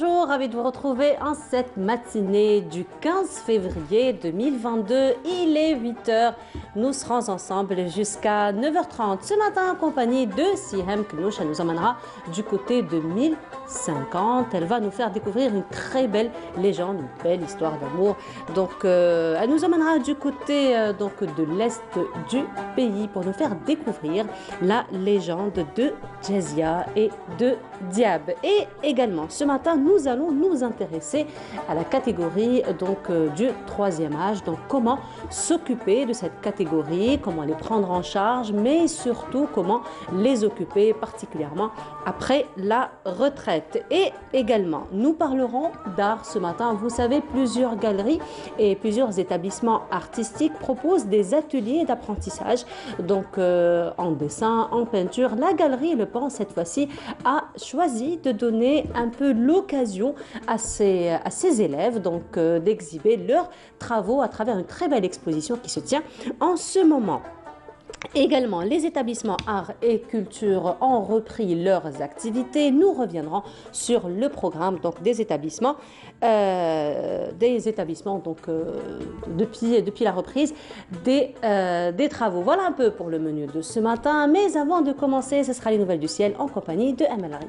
Bonjour, ravi de vous retrouver en cette matinée du 15 février 2022. Il est 8h. Nous serons ensemble jusqu'à 9h30 ce matin en compagnie de Sihem Knouch. Elle nous emmènera du côté de 1050. Elle va nous faire découvrir une très belle légende, une belle histoire d'amour. Donc, elle nous emmènera du côté de l'est du pays pour nous faire découvrir la légende de Jazia et de Diab. Et également, ce matin, nous allons nous intéresser à la catégorie du troisième âge. Donc, comment s'occuper de cette catégorie, comment les prendre en charge, mais surtout comment les occuper, particulièrement après la retraite. Et également, nous parlerons d'art ce matin. Vous savez, plusieurs galeries et plusieurs établissements artistiques proposent des ateliers d'apprentissage, en dessin, en peinture. La galerie Le Pan, cette fois-ci, a choisi de donner un peu l'occasion à ses élèves d'exhiber leurs travaux à travers une très belle exposition qui se tient en ce moment. Également, les établissements arts et culture ont repris leurs activités. Nous reviendrons sur le programme des établissements depuis la reprise des travaux. Voilà un peu pour le menu de ce matin. Mais avant de commencer, ce sera les nouvelles du ciel en compagnie de Amel Aribs.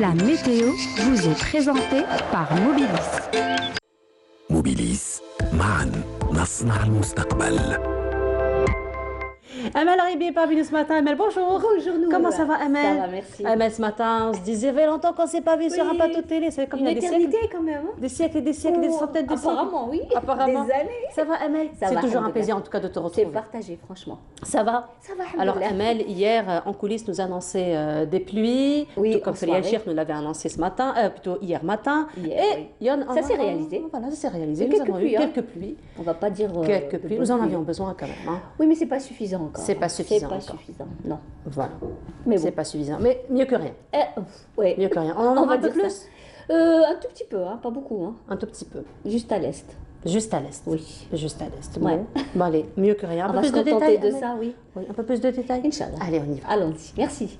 La météo vous est présentée par Mobilis. موبيليس معا نصنع المستقبل. Amel Aribi est parmi nous ce matin. Amel, bonjour. Bonjour, nous. Comment ça va, Amel? Ça va, merci. Amel, ce matin, on se disait, il y avait longtemps qu'on ne s'est pas vu sur un plateau de télé. C'est comme il y a des éternité siècles. quand même. Des siècles et des siècles, des centaines de siècles. Apparemment, oui. Apparemment. Des années. Ça va, Amel? C'est toujours un plaisir, en tout cas, de te retrouver. C'est partagé, franchement. Ça va? Ça va, Alors, Amel, hier, en coulisses, nous annonçait des pluies. Oui, tout comme Felial Chir nous l'avait annoncé ce matin, plutôt hier matin. Ça s'est réalisé. Voilà, ça s'est réalisé. Nous avons eu quelques pluies. On ne va pas dire. Quelques pluies. Nous en avions besoin quand même. Oui, mais ce n'est pas suffisant encore. C'est pas suffisant. C'est pas suffisant, non. Voilà. Mais c'est pas suffisant. Mais mieux que rien. Ouais. Mieux que rien. On en va un peu plus? Un tout petit peu, pas beaucoup. Un tout petit peu. Juste à l'est. Juste à l'est. Oui. Juste à l'est. Ouais. Bon, allez, mieux que rien. On va se contenter de ça, oui. Oui, un peu plus de détails. Inch'Allah. Allez, on y va. Allons-y. Merci.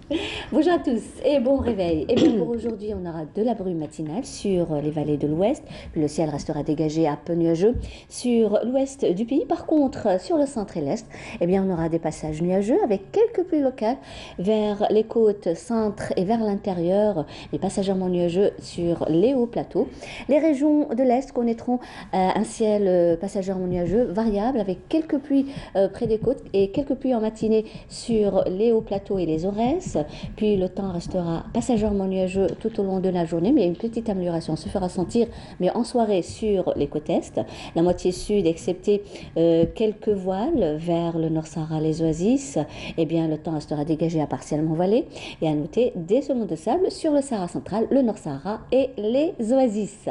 Bonjour à tous et bon réveil. Et bien pour aujourd'hui, on aura de la brume matinale sur les vallées de l'ouest. Puis le ciel restera dégagé à peu nuageux sur l'ouest du pays. Par contre, sur le centre et l'est, eh bien, on aura des passages nuageux avec quelques pluies locales vers les côtes centre et vers l'intérieur. Les passagèrement nuageux sur les hauts plateaux. Les régions de l'est connaîtront un ciel passagèrement nuageux variable avec quelques pluies près des côtes et quelques pluies en matinée sur les hauts plateaux et les Aurès. Puis le temps restera passagèrement nuageux tout au long de la journée, mais une petite amélioration se fera sentir, mais en soirée sur les côtes est. La moitié sud, excepté quelques voiles vers le Nord Sahara, les oasis, eh bien le temps restera dégagé à partiellement voilé. Et à noter des secondes de sable sur le Sahara central, le Nord Sahara et les oasis.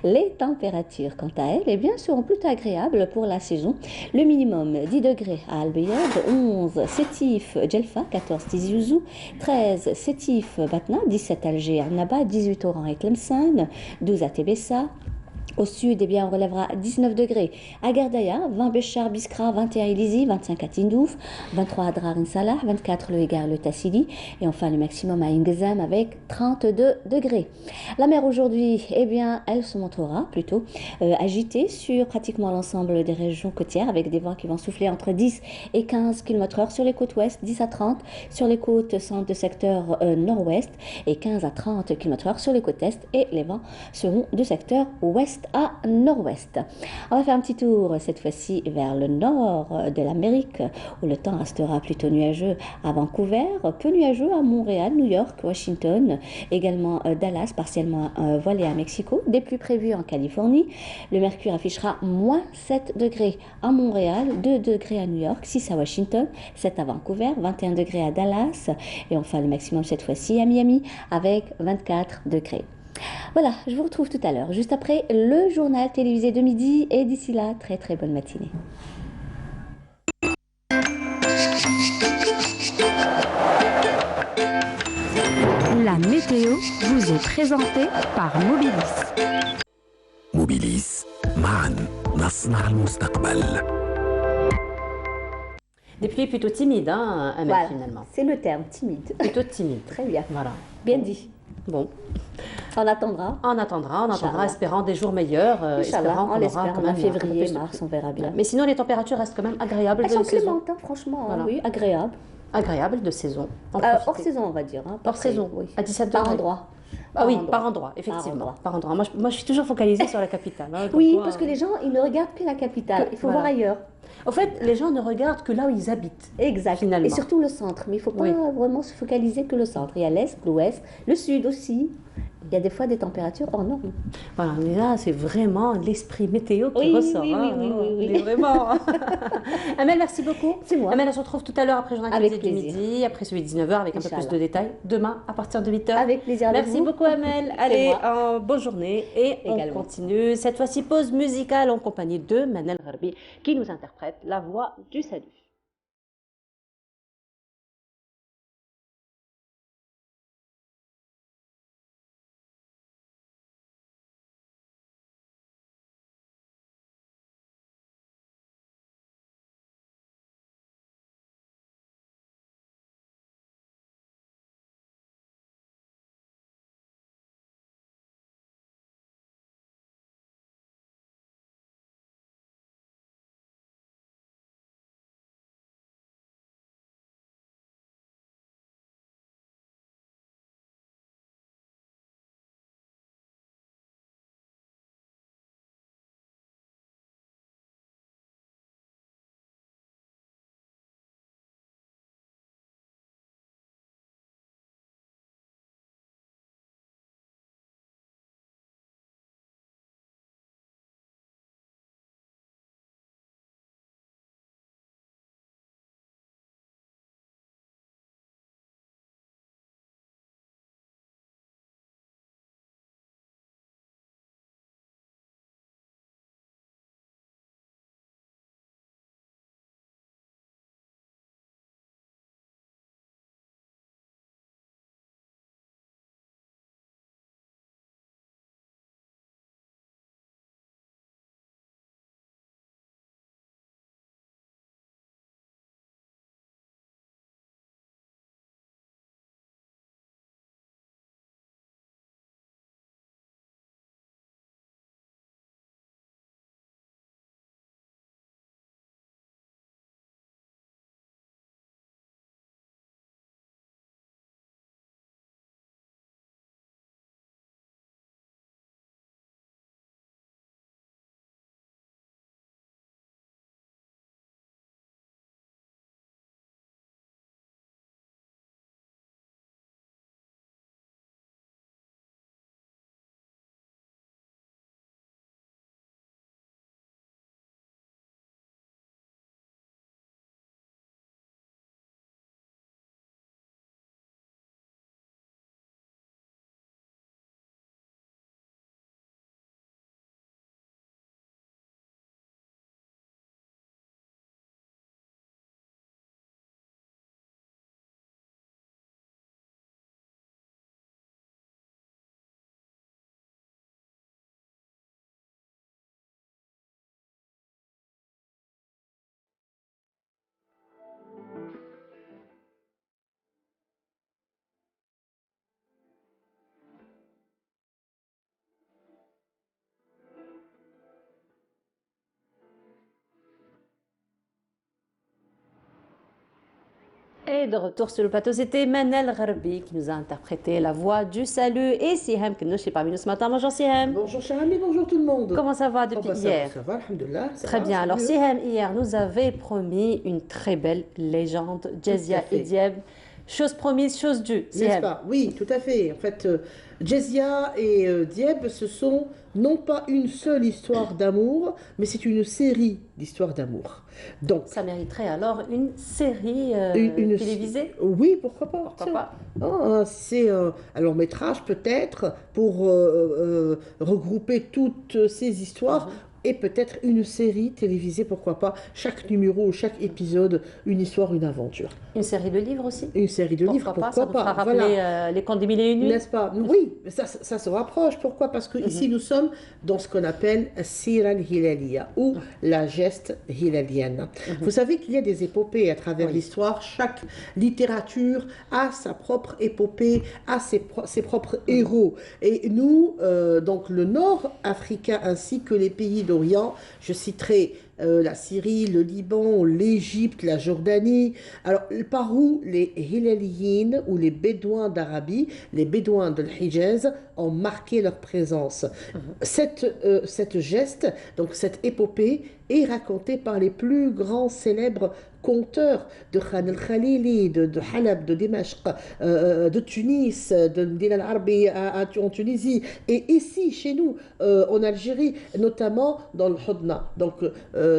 Les températures, quant à elles, eh bien, seront plutôt agréables pour la saison. Le minimum 10 degrés à Al Bayad, 11 Sétif Djelfa, 14 Tizi Ouzou, 13 Sétif Batna, 17 Alger Annaba, 18 Oran et Tlemcen, 12 à Tébessa. Au sud, eh bien, on relèvera 19 degrés à Gardaya, 20 Béchar, Biskra, 21 Elizi, 25 à Tindouf, 23 à Drar Salah, 24 le Egar, le Tassili, et enfin le maximum à Ingezam avec 32 degrés. La mer aujourd'hui, eh bien, elle se montrera plutôt agitée sur pratiquement l'ensemble des régions côtières avec des vents qui vont souffler entre 10 et 15 km/h sur les côtes ouest, 10 à 30 sur les côtes centre de secteur nord-ouest et 15 à 30 km/h sur les côtes est, et les vents seront du secteur ouest à nord-ouest. On va faire un petit tour cette fois-ci vers le nord de l'Amérique où le temps restera plutôt nuageux à Vancouver, peu nuageux à Montréal, New York, Washington, également Dallas, partiellement voilé à Mexico, des pluies prévues en Californie. Le mercure affichera moins 7 degrés à Montréal, 2 degrés à New York, 6 à Washington, 7 à Vancouver, 21 degrés à Dallas et enfin le maximum cette fois-ci à Miami avec 24 degrés. Voilà, je vous retrouve tout à l'heure, juste après le journal télévisé de midi et d'ici là, très très bonne matinée. La météo vous est présentée par Mobilis. موبيليس معا نصنع المستقبل. Des pluies plutôt timides, hein, Amel, Voilà, finalement. c'est le terme, timide. Plutôt timides. Très bien, Voilà. bien dit. Bon, On attendra. on attendra, Inch'Allah. espérant des jours meilleurs, Inch'Allah, espérant on qu'on aura l'espère, quand en même un peu février, plus de mars, pluie. on verra bien. Mais sinon, les températures restent quand même agréables Elles de sont saison. clémentes, hein, franchement, Voilà. oui, agréables. Agréables de saison. En Hors profiter. saison, on va dire. Hein, pas Hors très, saison, oui. à 17 Par degrés. endroit. Ah oui, par endroit, effectivement. endroit. Par endroit. Moi, je suis toujours focalisée sur la capitale. Hein, comme Oui, quoi, parce que les gens, ils ne regardent que la capitale. Il faut Voilà. voir ailleurs. Au fait, les gens ne regardent que là où ils habitent. Exact. Finalement. Et surtout le centre. Mais il ne faut pas Oui. vraiment se focaliser que le centre. Il y a l'est, l'ouest, le sud aussi. Il y a des fois des températures hors normes. Voilà, mais là, c'est vraiment l'esprit météo qui Oui, ressort. oui, hein. oui, oui, oui. On est vraiment. Amel, merci beaucoup. C'est moi. Amel, on se retrouve tout à l'heure après le journal Avec télévisé du plaisir. midi, après celui de 19h avec un peu plus Inch'Allah. de détails. Demain, à partir de 8h. Avec plaisir. avec Merci vous. beaucoup, Amel. Allez, bonne journée. Et on Également. continue. Cette fois-ci, pause musicale en compagnie de Manel Gharbi qui nous interprète La Voix du Salut. Et de retour sur le plateau, c'était Manel Gharbi qui nous a interprété La Voix du Salut et Siham qui ne est parmi nous ce matin. Bonjour Siham. Bonjour cher ami, bonjour tout le monde. Comment ça va depuis hier? Ça va, alhamdoulilah. Très bien. Alors Siham, hier, nous avait promis une très belle légende, Jazia et Dieb. Chose promise, chose due. N'est-ce pas? Oui, tout à fait. En fait, Jazia et Dieb, ce sont non pas une seule histoire d'amour, mais c'est une série d'histoires d'amour. Donc, ça mériterait alors une série télévisée? Oui, pourquoi pas. Pourquoi pas? Oh, c'est un long métrage peut-être pour regrouper toutes ces histoires. et peut-être une série télévisée, pourquoi pas, chaque numéro, chaque épisode, une histoire, une aventure. Une série de livres aussi? Une série de livres, pourquoi ça nous fera pas, rappeler voilà. les contes des mille et une nuits. N'est-ce pas? Oui, ça se rapproche. Pourquoi? Parce que ici nous sommes dans ce qu'on appelle Sira al-Hilaliya ou la geste hilalienne. Vous savez qu'il y a des épopées à travers l'histoire. Chaque littérature a sa propre épopée, a ses propres héros. Et nous, donc le nord africain ainsi que les pays d'Orient, je citerai la Syrie, le Liban, l'Égypte, la Jordanie. Alors, par où les Hilaliyin ou les Bédouins d'Arabie, les Bédouins de l'Hijaz, ont marqué leur présence. Cette geste, donc cette épopée, est racontée par les plus grands célèbres conteurs de Khan el-Khalili, de Halab, de Dimashq, de Tunis, de Dil al-Arbi en Tunisie, et ici, chez nous, en Algérie, notamment dans le Hodna. Donc,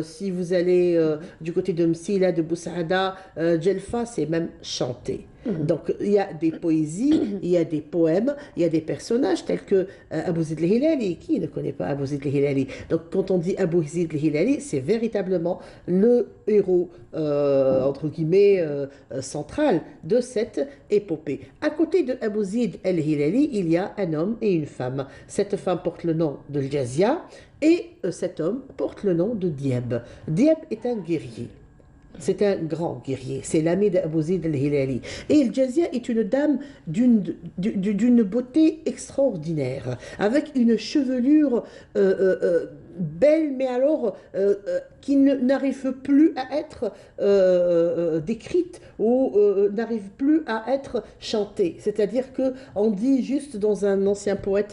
si vous allez du côté de Msila, de Boussaada, Djelfa, c'est même chanté. Donc, il y a des poésies, il y a des poèmes, il y a des personnages tels que Abou Zid al-Hilali. Qui ne connaît pas Abou Zid al-Hilali? Donc, quand on dit Abou Zid al-Hilali, c'est véritablement le héros, entre guillemets, central de cette épopée. À côté de Abou Zid al-Hilali, il y a un homme et une femme. Cette femme porte le nom de Jazia et cet homme porte le nom de Dieb. Dieb est un guerrier. C'est un grand guerrier, c'est l'ami d'Abou Zid al-Hilali. Et Jazia est une dame d'une beauté extraordinaire, avec une chevelure belle, mais alors qui n'arrive plus à être décrite ou n'arrive plus à être chantée. C'est-à-dire que on dit juste dans un ancien poème,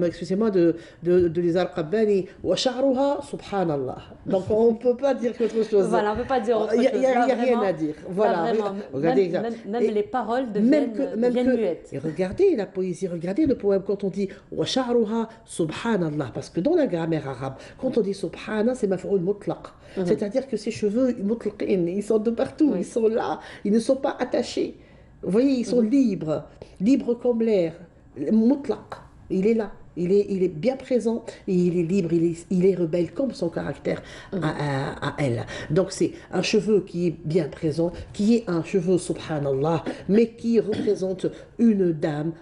excusez-moi, de Lizar Qabbani, wa sha'ruha subhanallah. Donc on ne peut pas dire quelque chose. Voilà, on ne peut pas dire autre chose. Il n'y a rien à dire. Voilà. Regardez, même les paroles deviennent muettes. Et regardez la poésie, regardez le poème quand on dit wa sha'ruha subhanallah, parce que dans la grammaire arabe, quand on dit subhana, c'est maf'oul mutlaq. C'est-à-dire que ces cheveux mutlaqin, ils sont de partout, ils sont là, ils ne sont pas attachés. Vous voyez, ils sont libres comme l'air. Mutlaq, il est là. Il est bien présent et il est libre, il est rebelle comme son caractère à elle. Donc c'est un cheveu qui est bien présent, qui est un cheveu subhanallah, mais qui représente une dame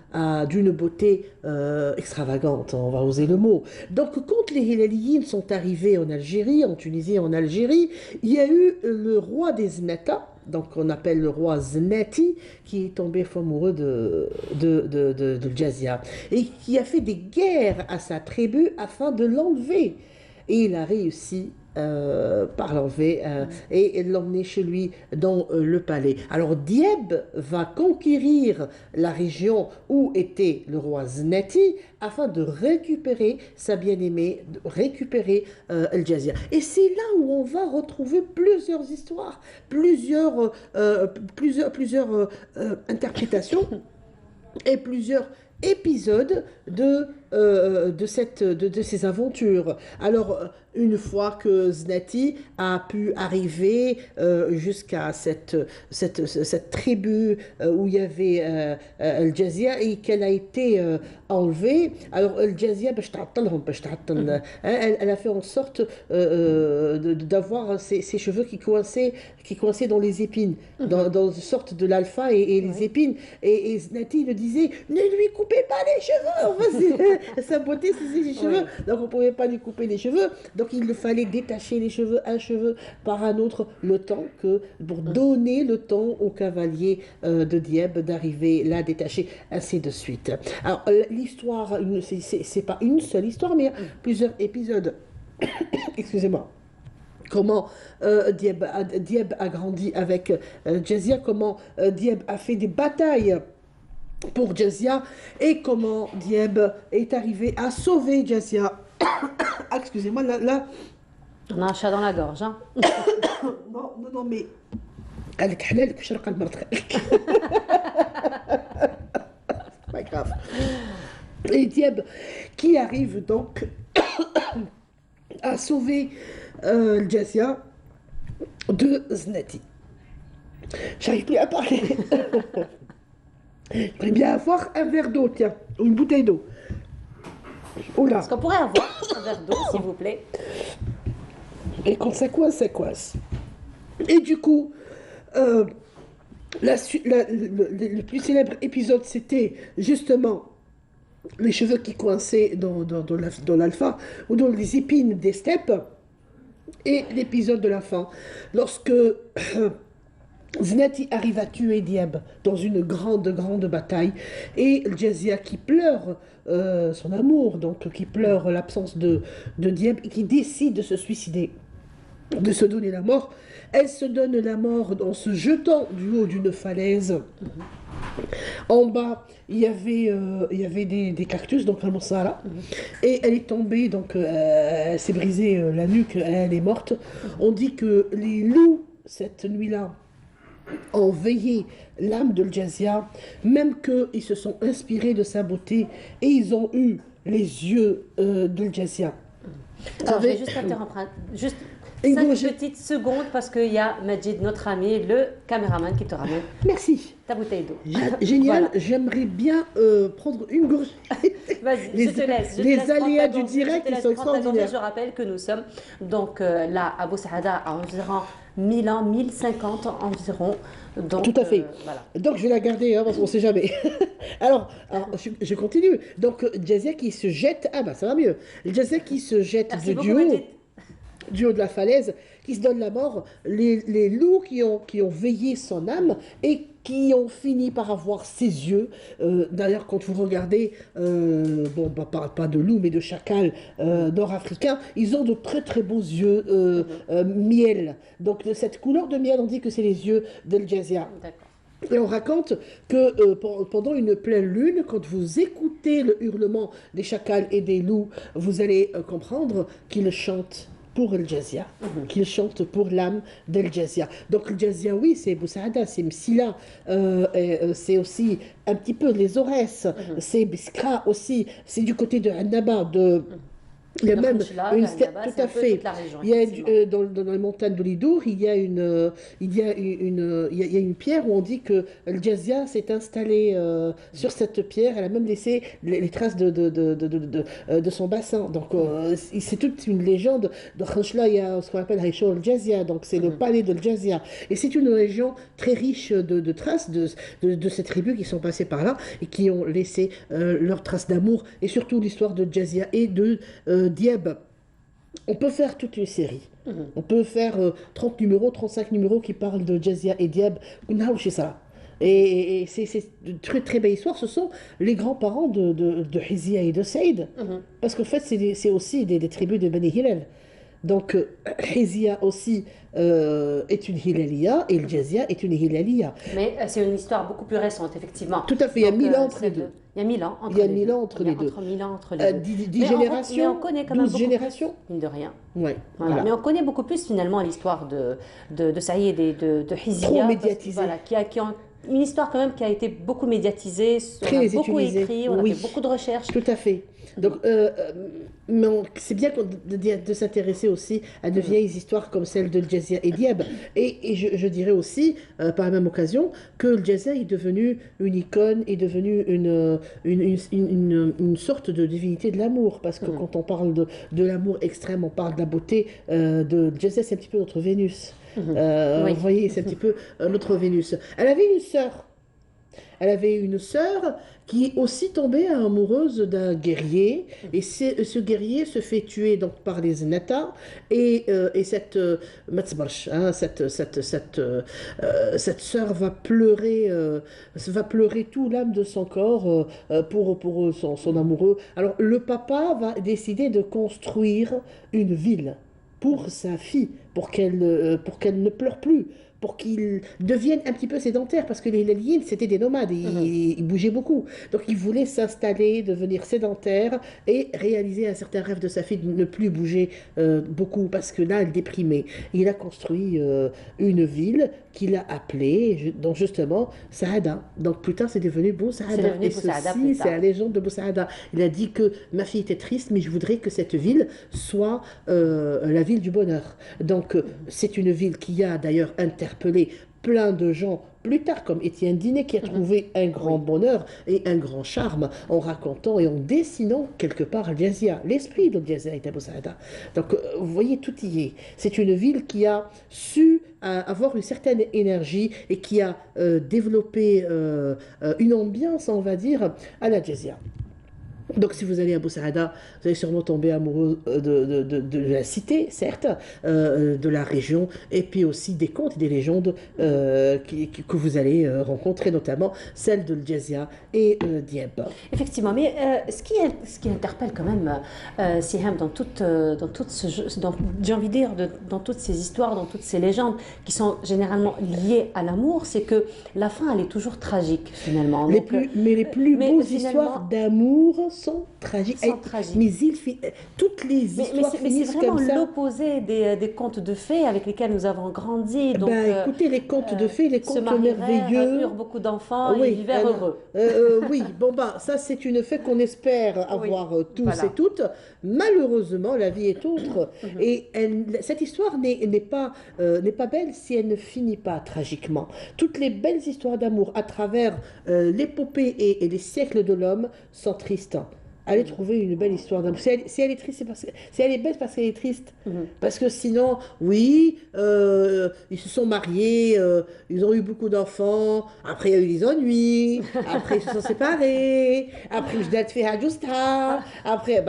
d'une beauté extravagante, on va oser le mot. Donc quand les Hilaliyin sont arrivés en Algérie, en Tunisie et en Algérie, il y a eu le roi des Znata, donc on appelle le roi Znati, qui est tombé amoureux de Jazia et qui a fait des guerres à sa tribu afin de l'enlever. Et il a réussi par l'enlever et l'emmener chez lui dans le palais. Alors Dieb va conquérir la région où était le roi Znati afin de récupérer sa bien-aimée, de récupérer Al-Jazia. Et c'est là où on va retrouver plusieurs histoires, plusieurs interprétations et plusieurs épisodes de ces aventures. Alors, une fois que Znati a pu arriver jusqu'à cette tribu où il y avait Al-Jazia et qu'elle a été enlevée, alors Al-Jazia, elle a fait en sorte d'avoir ses cheveux qui coinçaient dans les épines, dans une sorte de l'alpha et les épines. Et Znati le disait, ne lui coupez pas les cheveux, sa beauté, c'est ses cheveux. Donc on ne pouvait pas lui couper les cheveux. Donc il fallait détacher les cheveux, un cheveu par un autre, pour donner le temps au cavalier de Dieb d'arriver là détaché, ainsi de suite. Alors l'histoire, c'est pas une seule histoire, mais plusieurs épisodes. Excusez-moi. Comment Dieb a grandi avec Jazia, comment Dieb a fait des batailles pour Jazia et comment Dieb est arrivé à sauver Jazia. Excusez-moi, là... On a un chat dans la gorge, hein. non, mais... قالك حلالك وشرق المرض خالك. C'est pas grave. Et Dieb qui arrive donc à sauver Jazia de Znati. J'arrive plus à parler. J'aimerais bien avoir un verre d'eau, tiens, ou une bouteille d'eau. Oula. Est-ce qu'on pourrait avoir un verre d'eau, s'il vous plaît? Et quand ça coince, ça coince. Et du coup, le plus célèbre épisode, c'était justement les cheveux qui coinçaient dans l'alpha ou dans les épines des steppes. Et l'épisode de la fin, lorsque Znati arrive à tuer Diab dans une grande bataille, et Jazia qui pleure son amour, donc qui pleure l'absence de Diab, et qui décide de se suicider, de se donner la mort. Elle se donne la mort en se jetant du haut d'une falaise. En bas, il y avait des cactus, donc vraiment ça là. Et elle est tombée, donc elle s'est brisée la nuque, elle est morte. On dit que les loups, cette nuit-là, ont veillé l'âme de Jazia, même qu'ils se sont inspirés de sa beauté et ils ont eu les yeux de Jazia. Alors, je vais juste interrompre, juste 5 petites secondes parce qu'il y a Majid, notre ami, le caméraman, qui te ramène Merci. ta bouteille d'eau. Génial, Voilà. J'aimerais bien prendre une gorgée. Vas-y, je te laisse. Les aléas du direct, ils sont extraordinaires. Je rappelle que nous sommes donc là à Bou Saada à environ 1000 ans, 1050 environ. Donc, tout à fait. Voilà. Donc je vais la garder, hein, parce qu'on ne sait jamais. alors je continue. Donc Jazia qui se jette, ah bah ça va mieux. Jazia qui se jette Merci beaucoup, du haut. Majid. Du haut de la falaise, qui se donne la mort, les loups qui ont veillé son âme et qui ont fini par avoir ses yeux. D'ailleurs, quand vous regardez, pas de loups, mais de chacals nord-africains, ils ont de très très beaux yeux miel. Donc de cette couleur de miel, on dit que c'est les yeux d'El Jazia. D'accord. Et on raconte que pendant une pleine lune, quand vous écoutez le hurlement des chacals et des loups, vous allez comprendre qu'ils chantent pour El Jazia, qu'il chante pour l'âme d'El Jazia. Donc El Jazia, oui, c'est Bou Saada, c'est Msila, c'est aussi un petit peu les Aurès, c'est Biskra aussi, c'est du côté de Annaba, il y a même une tout à fait. Il y a dans les montagnes de l'Idour, il y a une pierre où on dit que El Jazia s'est installé sur cette pierre. Elle a même laissé les traces de son bassin. Donc c'est toute une légende. Dans Khanchla, il y a ce qu'on appelle Haïcho El Jazia. Donc c'est le palais de El Jazia. Et c'est une région très riche de traces de ces tribus qui sont passées par là et qui ont laissé leurs traces d'amour et surtout l'histoire de Jazia et de Diab. On peut faire toute une série. On peut faire 30 numéros, 35 numéros qui parlent de Jazia et Diab. Et c'est une très très belle histoire. Ce sont les grands-parents de Hizia et de Saïd. Parce qu'en fait, c'est aussi des tribus de Bani Hilal. Donc, Hizia aussi est une Hilaliya et Jazia est une Hilaliya. Mais c'est une histoire beaucoup plus récente, effectivement. Tout à fait, il y a 1000 ans entre les deux. Il y a 1000 ans entre il y a les 1000 deux. ans entre les deux. 1000 ans entre les deux. 10 générations, mais on connaît quand même 12 générations. Mine de rien. Ouais, Voilà. Mais on connaît beaucoup plus finalement l'histoire de Saïd et de Hizia. Trop médiatisée. Voilà, qui ont une histoire quand même qui a été beaucoup médiatisée. Très on a beaucoup utilisée. écrit, on a fait beaucoup de recherches. Tout à fait. Donc, mais c'est bien de s'intéresser aussi à de vieilles histoires comme celle de Jazia et Diab. Et je dirais aussi, par la même occasion, que Jazia est devenu une icône, est devenu une sorte de divinité de l'amour. Parce que quand on parle de l'amour extrême, on parle de la beauté de Jazia, c'est un petit peu notre Vénus. Oui. Vous voyez, c'est un petit peu notre Vénus. Elle avait une sœur. Elle avait une sœur qui est aussi tombée amoureuse d'un guerrier. Et ce guerrier se fait tuer donc par les Zenata. Et cette sœur va pleurer tout l'âme de son corps pour son amoureux. Alors le papa va décider de construire une ville pour sa fille, pour qu'elle ne pleure plus, pour qu'ils deviennent un petit peu sédentaires, parce que les Hilaléens, c'était des nomades, ils bougeaient beaucoup. Donc ils voulaient s'installer, devenir sédentaires et réaliser un certain rêve de sa fille de ne plus bouger beaucoup, parce que là, elle déprimait. Il a construit une ville qu'il a appelée, donc justement, Saada. Donc plus tard, c'est devenu Bou Saada. Et ceci, c'est la légende de Bou Saada. Il a dit que ma fille était triste, mais je voudrais que cette ville soit la ville du bonheur. Donc c'est une ville qui a d'ailleurs interpellé plein de gens plus tard, comme Étienne Dinet, qui a trouvé un grand bonheur et un grand charme en racontant et en dessinant quelque part Al-Jazia. L'esprit de Al-Jazia est Abu Saada. Donc, vous voyez, tout y est. C'est une ville qui a su avoir une certaine énergie et qui a développé une ambiance, on va dire, à Al-Jazia. Donc, si vous allez à Abu Saada, vous allez sûrement tomber amoureux de la cité, certes, de la région, et puis aussi des contes et des légendes que vous allez rencontrer, notamment celle de Al-Jazia et Dieppe. Effectivement, mais ce qui interpelle quand même Siham j'ai envie de dire, dans toutes ces histoires, dans toutes ces légendes qui sont généralement liées à l'amour, c'est que la fin, elle est toujours tragique, finalement. Les plus beaux histoires d'amour sont tragiques. Mais toutes les histoires finissent c'est vraiment comme ça. l'opposé des contes de fées avec lesquels nous avons grandi. Donc, écoutez, les contes de fées, les contes merveilleux. Eurent beaucoup d'enfants et vivèrent heureux. Oui, ça c'est une fée qu'on espère avoir tous et toutes. Malheureusement, la vie est autre. Et cette histoire n'est pas belle si elle ne finit pas tragiquement. Toutes les belles histoires d'amour à travers l'épopée et les siècles de l'homme sont tristes. Allez trouver une belle histoire d'amour. Si elle est triste, si elle est belle, parce qu'elle est triste. Parce que sinon, oui, ils se sont mariés, ils ont eu beaucoup d'enfants, après il y a eu des ennuis, après ils se sont séparés, après je dois te faire Justa, après,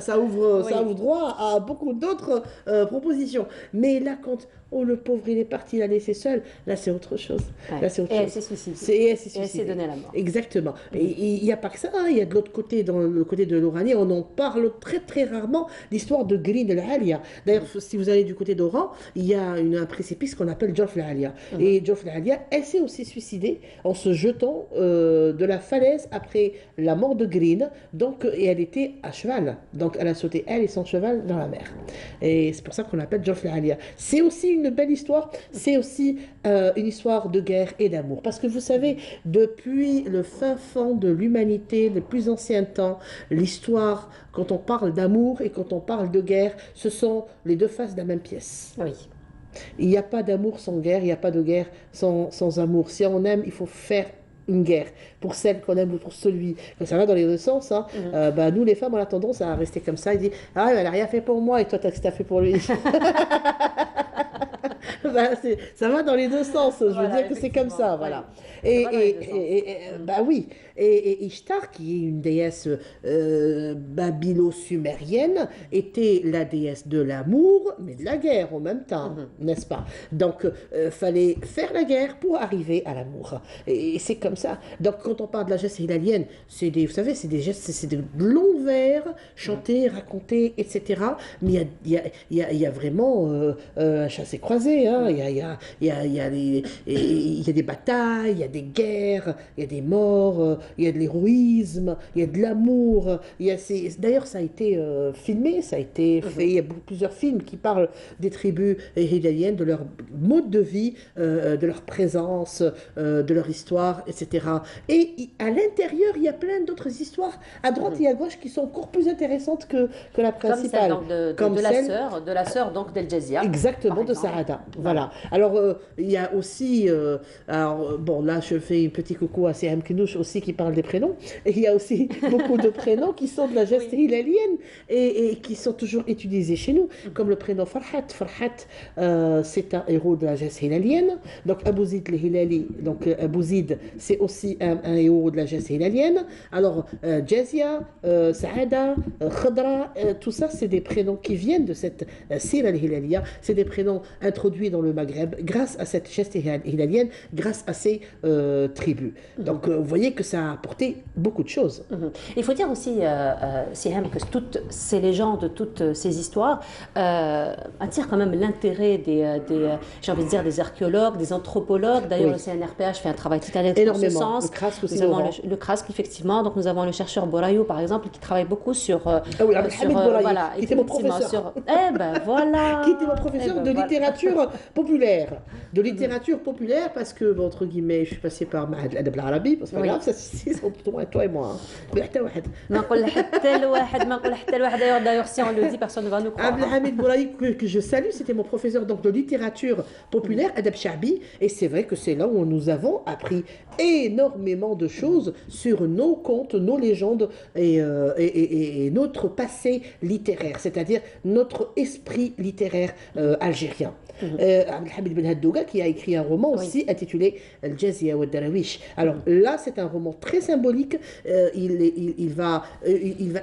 ça ouvre droit à beaucoup d'autres propositions. Mais là, quand le pauvre il est parti, il a laissé seul, là c'est autre chose. Là, c'est autre chose. Elle s'est suicidée. Elle s'est donnée la mort. Exactement. Et il n'y a pas que ça, il y a de l'autre côté, dans le côté de l'Oranie, on en parle très très rarement, l'histoire de Green al-Alia. D'ailleurs, si vous allez du côté d'Oran, il y a un précipice qu'on appelle Jof al-Alia. Et Jof al-Alia, elle s'est aussi suicidée en se jetant de la falaise après la mort de Green. Donc, et elle était à cheval. Donc, elle a sauté, elle et son cheval, dans la mer. Et c'est pour ça qu'on l'appelle Jof al-Alia. C'est aussi une belle histoire, c'est aussi une histoire de guerre et d'amour. Parce que vous savez, depuis le fin fond de l'humanité, le plus ancien temps, l'histoire, quand on parle d'amour et quand on parle de guerre, ce sont les deux faces de la même pièce. Oui. Il n'y a pas d'amour sans guerre, il n'y a pas de guerre sans amour. Si on aime, il faut faire une guerre pour celle qu'on aime ou pour celui que ça va dans les deux sens. Nous les femmes on a tendance à rester comme ça et dire elle n'a rien fait pour moi et toi qu'est-ce que tu as fait pour lui. Ça va dans les deux sens, je veux dire que c'est comme ça, voilà. Oui. Et Ishtar, qui est une déesse babylosumérienne, était la déesse de l'amour, mais de la guerre en même temps, n'est-ce pas? Donc, fallait faire la guerre pour arriver à l'amour. Et c'est comme ça. Donc, quand on parle de la geste hilalienne, vous savez, c'est des gestes, c'est de longs vers, chantés, racontés, etc. Mais il y a vraiment un chassé-croisé, hein. Il y a des batailles, il y a des guerres, il y a des morts, il y a de l'héroïsme, il y a de l'amour. D'ailleurs, ça a été filmé, ça a été fait. Il y a plusieurs films qui parlent des tribus hilaliennes, de leur mode de vie, de leur présence, de leur histoire, etc. Et à l'intérieur, il y a plein d'autres histoires à droite et à gauche qui sont encore plus intéressantes que la principale. Comme celle de la sœur donc d'Al-Jazia. Exactement, de Saada. Voilà. Alors, il y a aussi, là, je fais un petit coucou à Siham Kinouch aussi qui parle des prénoms. Et il y a aussi beaucoup de prénoms qui sont de la geste hilalienne et qui sont toujours utilisés chez nous, comme le prénom Farhat. Farhat, c'est un héros de la geste hilalienne. Donc, Abu Zid al-Hilali, donc Abu Zid, c'est aussi un héros de la geste hilalienne. Alors, Jazia, Saada, Khadra, tout ça, c'est des prénoms qui viennent de cette Sira al-Hilalia. C'est des prénoms introduits dans le Maghreb grâce à cette geste hilalienne, grâce à ces tribus. Donc, vous voyez que ça a apporté beaucoup de choses. Il faut dire aussi, Siham, que toutes ces légendes, toutes ces histoires attirent quand même l'intérêt j'ai envie de dire, des archéologues, des anthropologues. D'ailleurs, le CNRPH fait un travail titanesque dans ce sens. Le CRASC aussi. Nous avons le CRASC, effectivement. Donc, nous avons le chercheur Borayo, par exemple, qui travaille beaucoup sur... Hamid Borayo, qui était mon professeur. Voilà. Qui était mon professeur de littérature populaire, de littérature populaire, parce que, bon, entre guillemets, je suis passée par Mahad al-Adab al-Arabi, parce que c'est pas grave, ça, c'est entre toi et moi. Mais حتى واحد. ما نقول حتى لواحد ما نقول حتى لواحد d'ailleurs si on le dit personne ne va nous croire. Abdelhamid Bouraï, que je salue, c'était mon professeur donc, de littérature populaire, Adab Shabi, et c'est vrai que c'est là où nous avons appris énormément de choses sur nos contes, nos légendes et notre passé littéraire, c'est-à-dire notre esprit littéraire algérien. Abdelhamid Ben Haddouga qui a écrit un roman aussi intitulé Al-Jazia wa Darawish. Alors là, c'est un roman très symbolique. Il va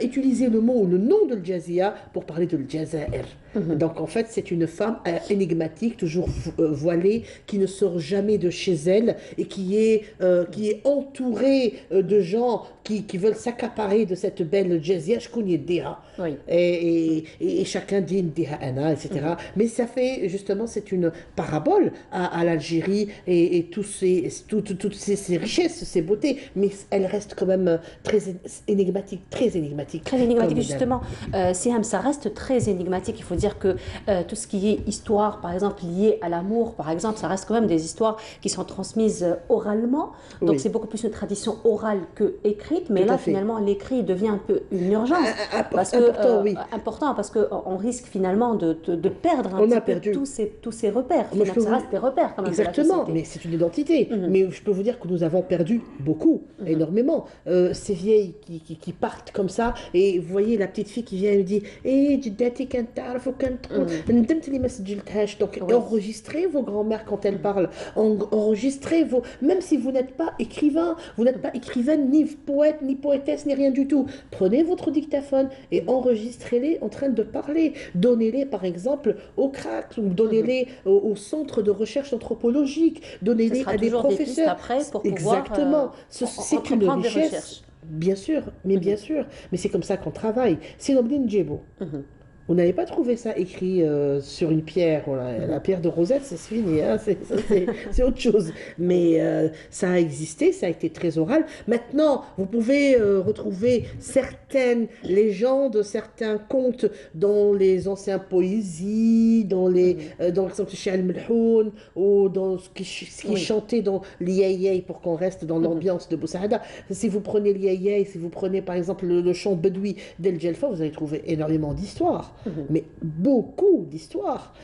utiliser le mot ou le nom de Al-Jazia pour parler de Al-Jazair. Donc en fait, c'est une femme énigmatique, toujours voilée, qui ne sort jamais de chez elle et qui est entourée de gens qui veulent s'accaparer de cette belle Jazia. Je connais Deha. Et chacun dit Deha Ana, etc. Mais ça fait justement, c'est une parabole à l'Algérie et toutes ces richesses, ces beautés. Mais elle reste quand même très énigmatique, très énigmatique. Très énigmatique, justement. Siham, ça reste très énigmatique. Il faut dire que tout ce qui est histoire, par exemple, liée à l'amour, par exemple, ça reste quand même des histoires qui sont transmises oralement. Donc c'est beaucoup plus une tradition orale que écrite. Mais là, finalement, l'écrit devient un peu une urgence. Important, parce qu'on risque finalement de perdre un petit peu tous ces repères. Ça reste des repères quand même. Exactement, mais c'est une identité. Mais je peux vous dire que nous avons perdu beaucoup, énormément. Ces vieilles qui partent comme ça, et vous voyez la petite fille qui vient et lui dit « Eh, جداتي كانت تعرف وكانت تقول ندمت اللي ما سجلتهاش ». Donc enregistrez vos grands-mères quand elles parlent. Enregistrez vos... Même si vous n'êtes pas écrivain, vous n'êtes pas écrivaine, ni poète, ni poétesse, ni rien du tout. Prenez votre dictaphone et enregistrez-les en train de parler. Donnez-les par exemple au CRAC, ou donnez-les au centre de recherche anthropologique, donnez-les à des professeurs. Après pour exactement. C'est une richesse. Bien sûr, mais bien sûr. Mais c'est comme ça qu'on travaille. C'est Nobline Djebo. Vous n'avez pas trouvé ça écrit sur une pierre, la pierre de Rosette, c'est fini, hein, c'est autre chose. Mais ça a existé, ça a été très oral. Maintenant, vous pouvez retrouver certaines légendes, certains contes dans les anciennes poésies, dans l'exemple de Cheikh Al-Melhoun, ou dans ce qui est chanté dans l'Iaïaï, pour qu'on reste dans l'ambiance de Boussaada. Si vous prenez l'Iaïaï, si vous prenez par exemple le chant bedoui d'El Djelfa, vous allez trouver énormément d'histoires. Mais beaucoup d'histoires,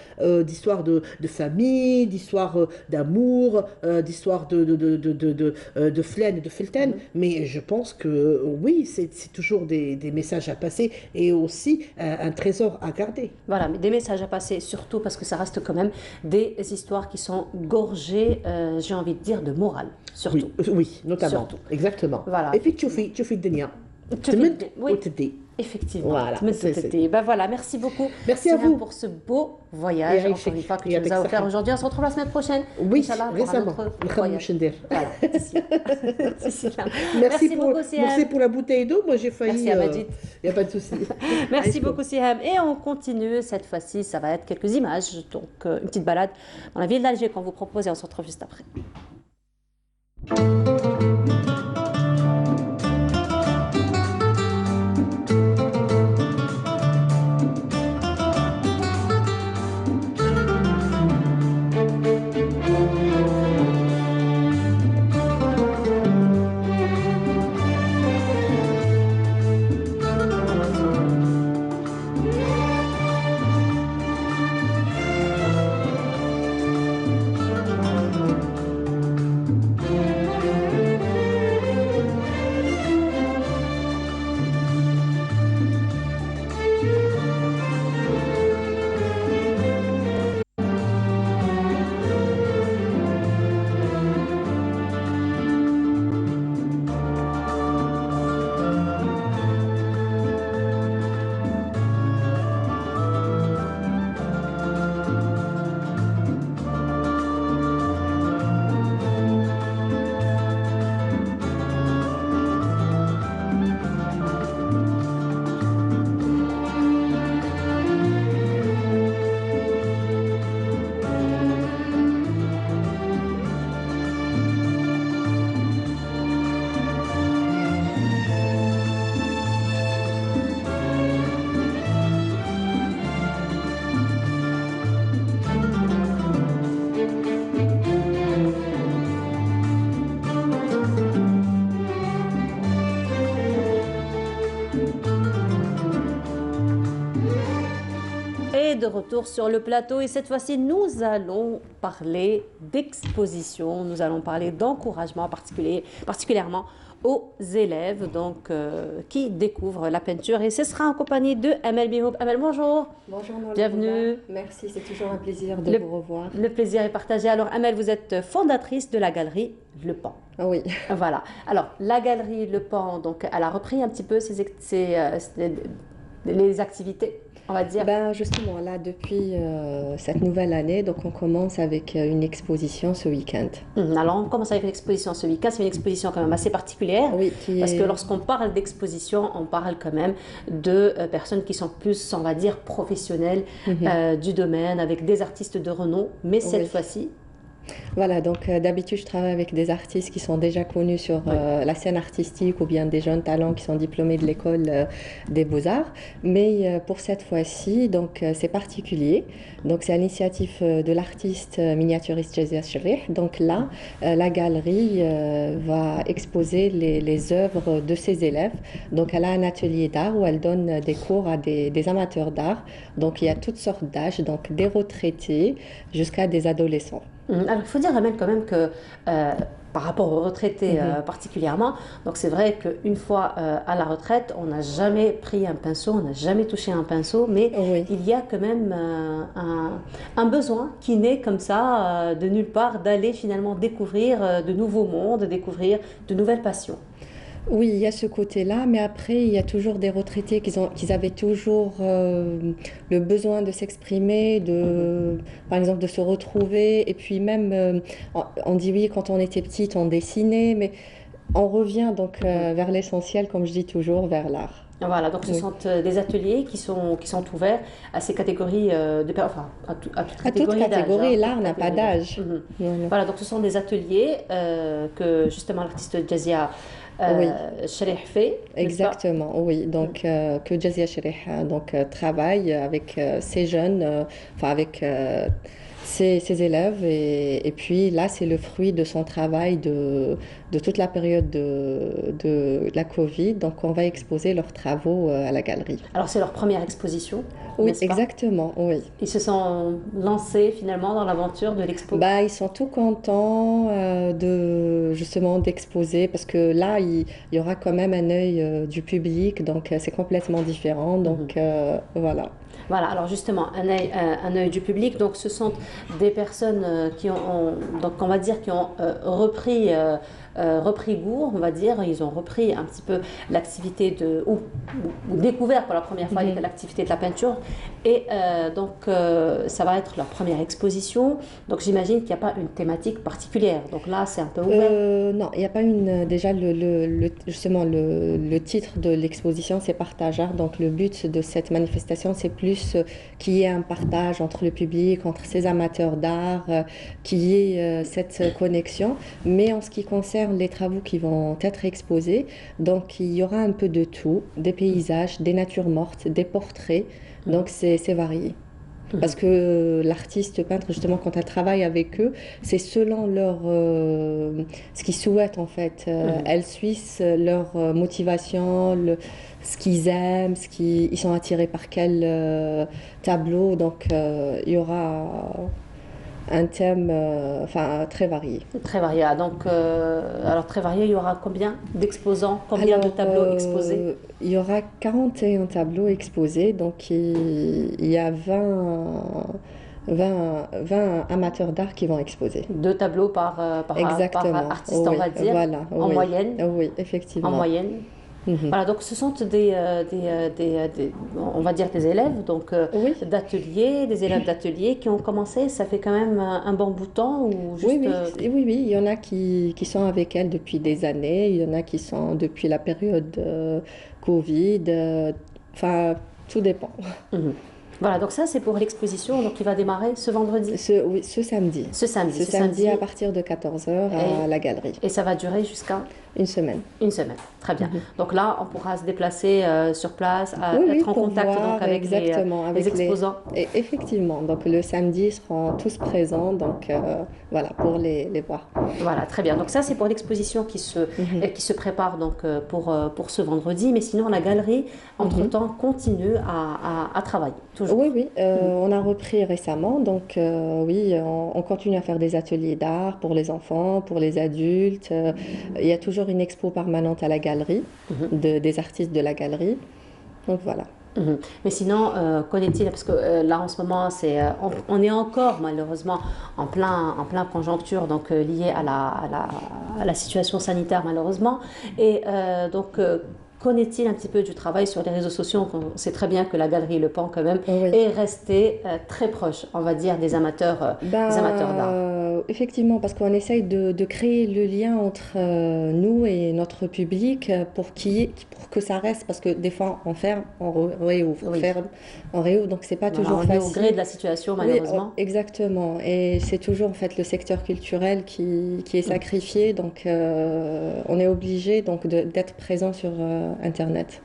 d'histoires de famille, d'histoires d'amour, d'histoires de Flaine et de Felten. Mais je pense que oui, c'est toujours des messages à passer et aussi un trésor à garder. Voilà, mais des messages à passer, surtout parce que ça reste quand même des histoires qui sont gorgées, j'ai envie de dire, de morale, surtout. Oui, notamment. Surtout. Exactement. Voilà. Et puis tu fais de nia. Effectivement. Voilà, ben voilà, merci beaucoup. Merci à vous pour ce beau voyage, encore une fois, que tu nous as offert aujourd'hui. On se retrouve la semaine prochaine. Oui, récemment. Voilà. Merci beaucoup, Siham. Merci pour la bouteille d'eau. Moi, j'ai failli. Merci, Abadjit. Il n'y a pas de souci. Merci beaucoup, Siham. Et on continue. Cette fois-ci, ça va être quelques images. Donc, une petite balade dans la ville d'Alger qu'on vous propose et on se retrouve juste après. est de retour sur le plateau et cette fois-ci, nous allons parler d'exposition, nous allons parler d'encouragement particulièrement aux élèves qui découvrent la peinture et ce sera en compagnie de Amel Bihoub. Amel, bonjour. Bonjour Nolwenn. Bienvenue. Merci, c'est toujours un plaisir de vous revoir. Le plaisir est partagé. Alors Amel, vous êtes fondatrice de la galerie Le Pan. Oui. Voilà. Alors la galerie Le Pan, donc elle a repris un petit peu les activités, on va dire. Ben justement, là, depuis cette nouvelle année, donc on commence avec une exposition ce week-end. Alors, on commence avec l'exposition ce week-end. C'est une exposition quand même assez particulière. Oui, parce que lorsqu'on parle d'exposition, on parle quand même de personnes qui sont plus, on va dire, professionnelles du domaine, avec des artistes de renom. Mais cette fois-ci... Voilà, donc d'habitude, je travaille avec des artistes qui sont déjà connus sur la scène artistique ou bien des jeunes talents qui sont diplômés de l'école des beaux-arts. Mais pour cette fois-ci, donc c'est particulier. Donc c'est à l'initiative de l'artiste miniaturiste Jazia Cherih. Donc là, la galerie va exposer les œuvres de ses élèves. Donc elle a un atelier d'art où elle donne des cours à des amateurs d'art. Donc il y a toutes sortes d'âges, donc des retraités jusqu'à des adolescents. Alors, il faut dire, Amel, quand même que par rapport aux retraités particulièrement, donc c'est vrai qu'une fois à la retraite, on n'a jamais pris un pinceau, on n'a jamais touché un pinceau, mais il y a quand même un besoin qui naît comme ça, de nulle part, d'aller finalement découvrir de nouveaux mondes, découvrir de nouvelles passions. Oui, il y a ce côté-là, mais après, il y a toujours des retraités qui avaient toujours le besoin de s'exprimer, par exemple, de se retrouver. Et puis même, on dit oui, quand on était petite, on dessinait, mais on revient donc vers l'essentiel, comme je dis toujours, vers l'art. Voilà, donc ce sont des ateliers qui sont ouverts à ces catégories, à toute catégorie d'âge. L'art n'a pas d'âge. Voilà, donc ce sont des ateliers que justement l'artiste Jazia Cherih fait. Exactement, oui. Donc que Jazia Cherih travaille avec ces jeunes, avec ses élèves et puis là c'est le fruit de son travail de toute la période de la Covid. Donc on va exposer leurs travaux à la galerie. Alors c'est leur première exposition. Oui, exactement, oui. Ils se sont lancés finalement dans l'aventure de l'expo. Ils sont tout contents justement d'exposer parce que là il y aura quand même un œil du public, donc c'est complètement différent. Donc voilà. Voilà, alors justement, un œil du public, donc ce sont des personnes qui ont donc on va dire, qui ont repris goût, on va dire, ils ont repris un petit peu l'activité ou découvert pour la première fois l'activité de la peinture, et ça va être leur première exposition, donc j'imagine qu'il n'y a pas une thématique particulière, donc là c'est un peu ouvert. Non, il n'y a pas déjà justement le titre de l'exposition c'est Partage Art, donc le but de cette manifestation c'est plus qu'il y ait un partage entre le public, entre ces amateurs d'art, qu'il y ait cette connexion, mais en ce qui concerne les travaux qui vont être exposés, donc il y aura un peu de tout, des paysages, des natures mortes, des portraits, donc c'est varié. Parce que l'artiste peintre, justement, quand elle travaille avec eux, c'est selon ce qu'ils souhaitent, en fait. Elle suit leur motivation, ce qu'ils aiment, ils sont attirés par quel tableau. Donc, il y aura un thème très varié. Très varié. Donc, alors très varié, il y aura combien d'exposants, combien de tableaux exposés? Il y aura 41 tableaux exposés, donc il y a 20 amateurs d'art qui vont exposer. 2 tableaux par artiste, on va dire, voilà, en moyenne. Oui, effectivement. En moyenne. Voilà, donc ce sont on va dire des élèves d'ateliers, des élèves d'ateliers qui ont commencé, ça fait quand même un bon bout de temps ou juste... Oui, il y en a qui sont avec elle depuis des années, il y en a qui sont depuis la période Covid, tout dépend. Voilà, donc ça c'est pour l'exposition qui va démarrer ce vendredi. Ce samedi. Ce samedi à partir de 14h à la galerie. Et ça va durer jusqu'à Une semaine. Une semaine, très bien. Donc là, on pourra se déplacer sur place, Oui, être en pour contact voir donc, avec exactement, les avec exposants. Et effectivement, donc le samedi, ils seront tous présents, donc voilà, pour les voir. Voilà, très bien. Donc ça, c'est pour l'exposition qui se prépare donc, pour ce vendredi. Mais sinon, la galerie, entre-temps, continue à travailler, toujours. Oui, oui, on a repris récemment, donc oui, on continue à faire des ateliers d'art pour les enfants, pour les adultes. Il y a toujours une expo permanente à la galerie, des artistes de la galerie. Donc voilà. Mais sinon, qu'en est-il? Parce que là, en ce moment, on est encore malheureusement en plein conjoncture donc, liée à la situation sanitaire malheureusement. Et donc, qu'en est-il un petit peu du travail sur les réseaux sociaux? On sait très bien que la galerie Le Pan, quand même, Oui. est restée très proche, on va dire, des amateurs d'art. Effectivement, parce qu'on essaye de créer le lien entre nous et notre public pour que ça reste, parce que des fois on ferme, on réouvre, on Oui. ferme, on réouvre, donc c'est pas Voilà, toujours on est facile. au gré de la situation, Oui, malheureusement. exactement. Et c'est toujours en fait le secteur culturel qui est sacrifié, donc on est obligé donc d'être présent sur Internet.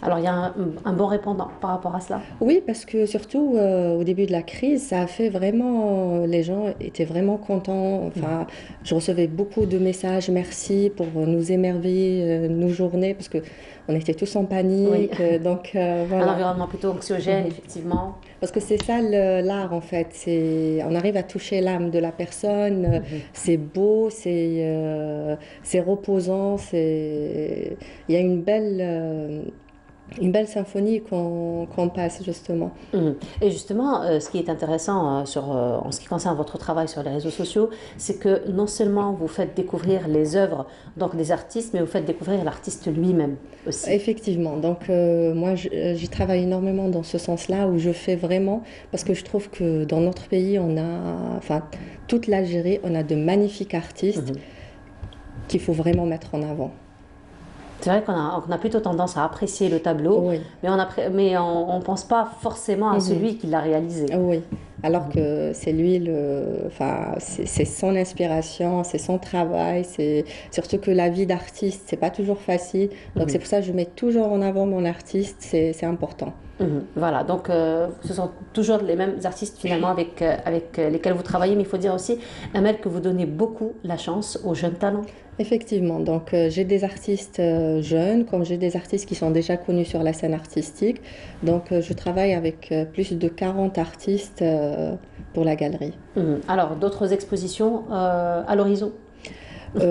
Alors, il y a un bon répondant par rapport à cela. Oui, parce que surtout au début de la crise, ça a fait vraiment, les gens étaient vraiment contents. Enfin, je recevais beaucoup de messages, merci pour nous émerveiller nos journées, parce que on était tous en panique. Oui. Donc Un voilà. environnement plutôt anxiogène, effectivement. Parce que c'est ça l'art en fait. On arrive à toucher l'âme de la personne. C'est beau, c'est reposant. Il y a une belle symphonie qu'on passe justement. Et justement, ce qui est intéressant en ce qui concerne votre travail sur les réseaux sociaux, c'est que non seulement vous faites découvrir les œuvres donc des artistes, mais vous faites découvrir l'artiste lui-même aussi. Effectivement. Donc moi, j'y travaille énormément dans ce sens-là où je fais vraiment, parce que je trouve que dans notre pays, enfin, toute l'Algérie, on a de magnifiques artistes qu'il faut vraiment mettre en avant. C'est vrai qu'on a plutôt tendance à apprécier le tableau, Oui. mais on ne pense pas forcément à celui qui l'a réalisé. Oui, alors que c'est lui, enfin, c'est son inspiration, c'est son travail, c'est surtout que la vie d'artiste, c'est pas toujours facile. Donc c'est pour ça que je mets toujours en avant mon artiste, c'est important. Voilà, donc ce sont toujours les mêmes artistes finalement avec lesquels vous travaillez, mais il faut dire aussi, Amel, que vous donnez beaucoup la chance aux jeunes talents. Effectivement, donc j'ai des artistes jeunes, comme j'ai des artistes qui sont déjà connus sur la scène artistique. Donc je travaille avec plus de 40 artistes pour la galerie. Alors, d'autres expositions à l'horizon?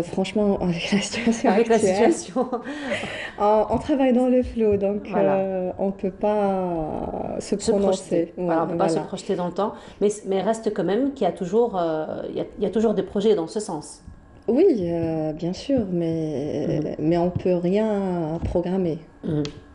Franchement, avec la situation Avec la actuelle, situation. on travaille dans le flot, donc Voilà. on ne peut pas se Se prononcer. projeter. Voilà, on ne peut pas se projeter dans le temps, mais reste quand même qu'il y a toujours, il y a toujours des projets dans ce sens. Oui, bien sûr, mais on ne peut rien programmer.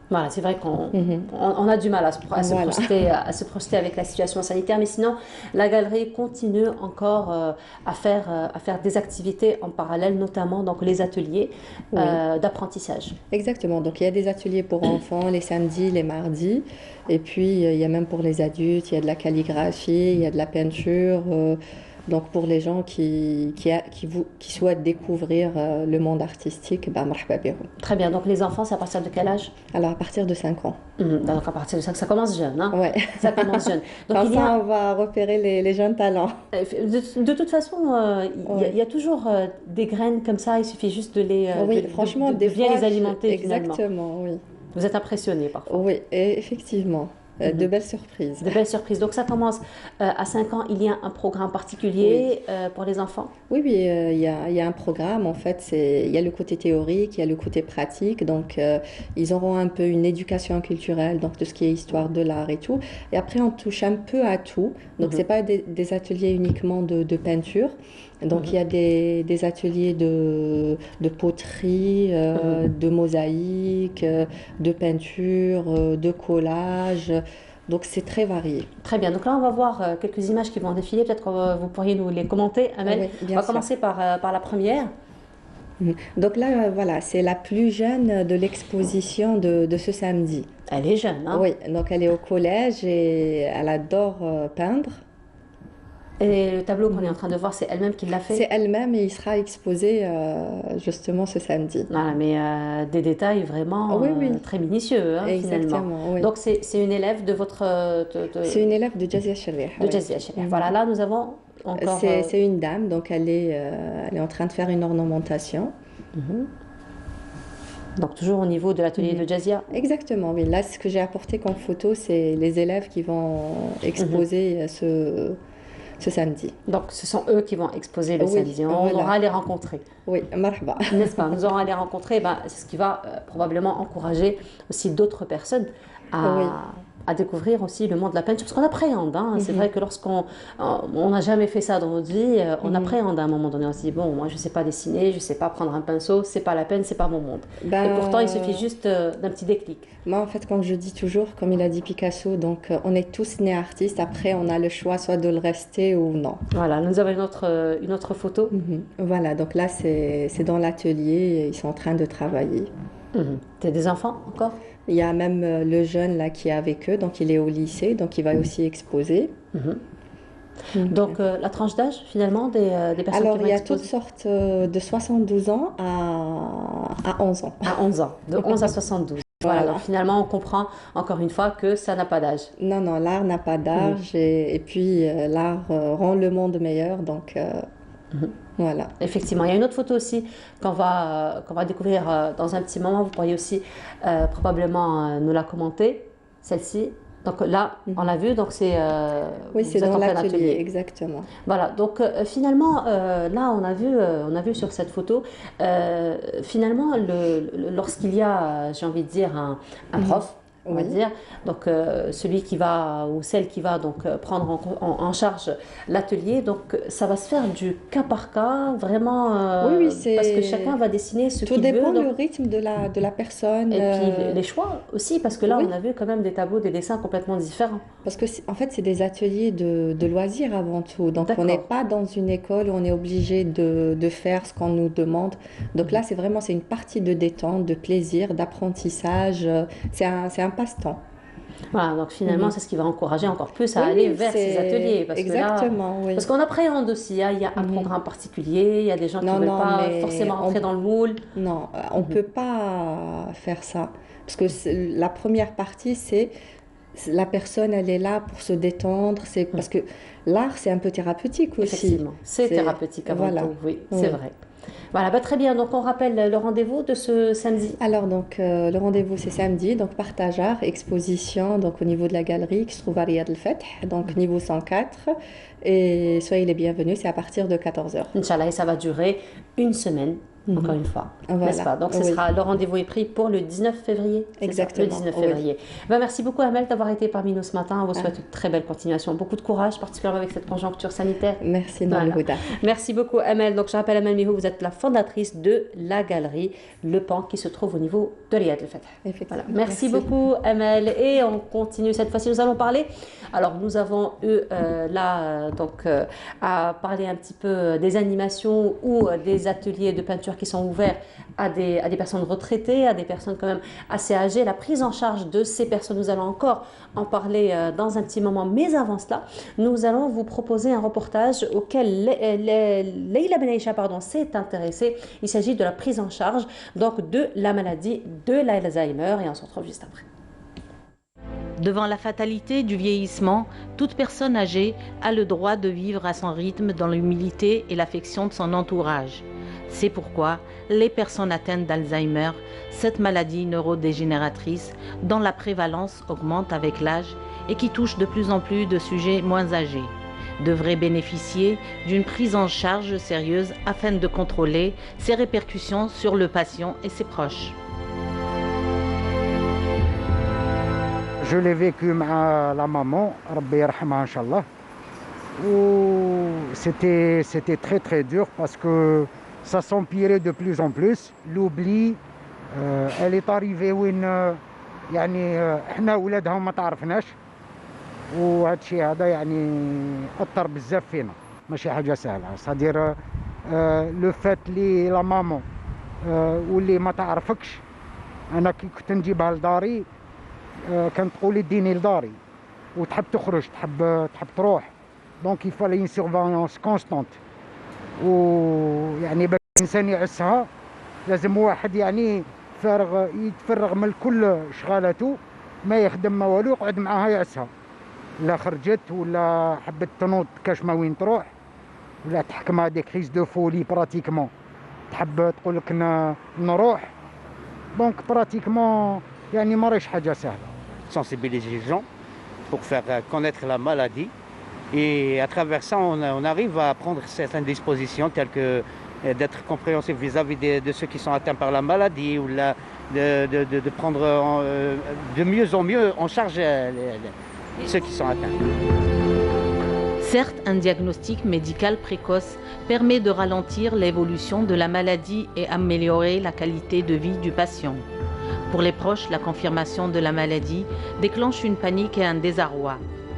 Voilà, c'est vrai qu'on a du mal à se projeter avec la situation sanitaire, mais sinon, la galerie continue encore à faire des activités en parallèle, notamment donc, les ateliers d'apprentissage. Exactement, donc il y a des ateliers pour enfants les samedis, les mardis, et puis il y a même pour les adultes, il y a de la calligraphie, il y a de la peinture. Donc pour les gens qui souhaitent découvrir le monde artistique, marhaba bihom. Très bien, donc les enfants, c'est à partir de quel âge? Alors à partir de 5 ans. Donc à partir de 5, ça commence jeune, hein? Ouais. Ça commence jeune. Donc Comme ça, on va repérer les jeunes talents. De toute façon, il y a toujours des graines comme ça, il suffit juste de franchement, de bien les alimenter finalement. Exactement, oui. Vous êtes impressionné parfois. Oui, et effectivement. De belles surprises. De belles surprises. Donc ça commence à 5 ans, il y a un programme particulier pour les enfants? Oui, il y a un programme, en fait, il y a le côté théorique, il y a le côté pratique, donc ils auront un peu une éducation culturelle, donc tout ce qui est histoire de l'art et tout. Et après, on touche un peu à tout, donc c'est pas des ateliers uniquement de peinture. Donc il y a des ateliers de poterie, de mosaïque, de peinture, de collage. Donc c'est très varié. Très bien. Donc là, on va voir quelques images qui vont défiler. Peut-être que vous pourriez nous les commenter, Amel. Oui, bien on va sûr. commencer par la première. Donc là, voilà, c'est la plus jeune de l'exposition de ce samedi. Elle est jeune, hein? Oui, donc elle est au collège et elle adore peindre. Et le tableau qu'on est en train de voir, c'est elle-même qui l'a fait. C'est elle-même et il sera exposé justement ce samedi. Voilà, mais des détails vraiment Oui, oui. très minutieux, hein, finalement. Exactement, oui. Donc c'est une élève de votre... C'est une élève de Jazia Sherrih. de Jazia Sherrih. Voilà, là nous avons encore... C'est une dame, donc elle est en train de faire une ornementation. Donc toujours au niveau de l'atelier de Jazia. Exactement, oui. Là, ce que j'ai apporté comme photo, c'est les élèves qui vont exposer ce samedi. Donc ce sont eux qui vont exposer le Oui, samedi. On voilà. aura à les rencontrer. Oui, marhaba. N'est-ce pas? Nous aurons à les rencontrer. Ben, c'est ce qui va probablement encourager aussi d'autres personnes à découvrir aussi le monde de la peinture. Parce qu'on appréhende. Hein. C'est vrai que lorsqu'on n'a jamais fait ça dans notre vie, on appréhende à un moment donné. On se dit, bon, moi je ne sais pas dessiner, je ne sais pas prendre un pinceau, c'est pas la peine, c'est pas mon monde. Et pourtant, il suffit juste d'un petit déclic. Moi, en fait, comme je dis toujours, comme il a dit Picasso, donc on est tous nés artistes. Après, on a le choix soit de le rester ou non. Voilà, nous avons une autre photo. Voilà, donc là, c'est dans l'atelier. Ils sont en train de travailler. T'as des enfants encore? Il y a même le jeune là qui est avec eux, donc il est au lycée, donc il va aussi exposer. Donc la tranche d'âge finalement des personnes Alors qui vont il y a exposer. toutes sortes de 72 ans à 11 ans. À 11 ans, de 11 à 72. Voilà, donc finalement on comprend encore une fois que ça n'a pas d'âge. Non, non, l'art n'a pas d'âge et puis l'art rend le monde meilleur, donc voilà. Effectivement, il y a une autre photo aussi qu'on va découvrir dans un petit moment. Vous pourriez aussi probablement nous la commenter, celle-ci. Donc là, on l'a vu, donc c'est... oui, vous c'est êtes dans en plein l'atelier, exactement. Voilà, donc finalement, là, on a vu sur cette photo, finalement, lorsqu'il y a, j'ai envie de dire, un prof, on va dire, donc celui qui va, ou celle qui va donc prendre en charge l'atelier, donc ça va se faire du cas par cas, vraiment, Oui, parce que chacun va dessiner ce qu'il tout veut. dépend Donc... du rythme de la personne. Et puis les choix aussi, parce que là, Oui. on a vu quand même des tableaux, des dessins complètement différents. Parce que en fait, c'est des ateliers de loisirs avant tout. Donc, on n'est pas dans une école où on est obligé de faire ce qu'on nous demande. Donc là, c'est une partie de détente, de plaisir, d'apprentissage. C'est un passe-temps. Voilà, donc finalement, c'est ce qui va encourager encore plus à Oui, aller vers ces ateliers. Parce exactement, que là, oui. parce qu'on appréhende aussi, hein, il y a un programme particulier, il y a des gens qui ne veulent pas forcément rentrer dans le moule. Non, on ne peut pas faire ça. Parce que la première partie, c'est la personne, elle est là pour se détendre. C'est parce que l'art, c'est un peu thérapeutique aussi. Effectivement, c'est thérapeutique avant tout, oui, c'est vrai. Voilà, bah, très bien. Donc, on rappelle le rendez-vous de ce samedi. Alors, donc, le rendez-vous, c'est samedi. Donc, partage art, exposition, donc au niveau de la galerie qui se trouve à Riyad El Fath, donc niveau 104. Et soyez les bienvenus, c'est à partir de 14h. Inch'Allah, et ça va durer une semaine. Encore une fois, voilà. N'est-ce pas? Donc, le rendez-vous est pris pour le 19 février. Exactement. Le 19 février. Ben, merci beaucoup, Amel, d'avoir été parmi nous ce matin. On vous souhaite une très belle continuation. Beaucoup de courage, particulièrement avec cette conjoncture sanitaire. Merci, Nalhouda. Merci beaucoup, Amel. Donc, je rappelle, Amel Miho, vous êtes la fondatrice de la galerie Le Pan qui se trouve au niveau de Riyad El Fath. Voilà. Merci beaucoup, Amel. Et on continue cette fois-ci. Nous allons parler. Alors, nous avons eu à parler un petit peu des animations ou des ateliers de peinture qui sont ouverts à des personnes retraitées, à des personnes quand même assez âgées. La prise en charge de ces personnes, nous allons encore en parler dans un petit moment. Mais avant cela, nous allons vous proposer un reportage auquel Leïla Benaïcha s'est intéressée. Il s'agit de la prise en charge donc, de la maladie de l'Alzheimer et on se retrouve juste après. Devant la fatalité du vieillissement, toute personne âgée a le droit de vivre à son rythme dans l'humilité et l'affection de son entourage. C'est pourquoi les personnes atteintes d'Alzheimer, cette maladie neurodégénératrice dont la prévalence augmente avec l'âge et qui touche de plus en plus de sujets moins âgés, devraient bénéficier d'une prise en charge sérieuse afin de contrôler ses répercussions sur le patient et ses proches. Je l'ai vécu avec la maman, Rabbi yarhamha Inch'Allah, où c'était très très dur parce que ça s'empirait de plus en plus. L'oubli, elle est arrivée وين يعني احنا ولادها ما تعرفناش وهذا الشيء هذا يعني اثر بزاف فينا ماشي حاجه سهله صدير لو فات لي لا مامون واللي ما تعرفكش انا كي كنت نجيبها لداري كانت تقولي ديني لداري وتحب تخرج تحب تروح دونك يفالي اون سيرفايونس كونستانت. ويعني باش الانسان يعسها لازم واحد يعني فارغ يتفرغ من كل شغالاته، ما يخدم ما والو، يقعد معاها يعسها. لا خرجت ولا حبت تنوض كاش ما وين تروح، ولا تحكمها دي كريز دو فولي براتيكمون تحب تقول لك نروح. دونك براتيكمون يعني ما راهيش حاجه سهله. Sensibiliser les gens pour faire connaître la maladie. Et à travers ça, on arrive à prendre certaines dispositions telles que d'être compréhensif vis-à-vis de ceux qui sont atteints par la maladie, ou de prendre de mieux en mieux en charge ceux qui sont atteints. Certes, un diagnostic médical précoce permet de ralentir l'évolution de la maladie et améliorer la qualité de vie du patient. Pour les proches, la confirmation de la maladie déclenche une panique et un désarroi.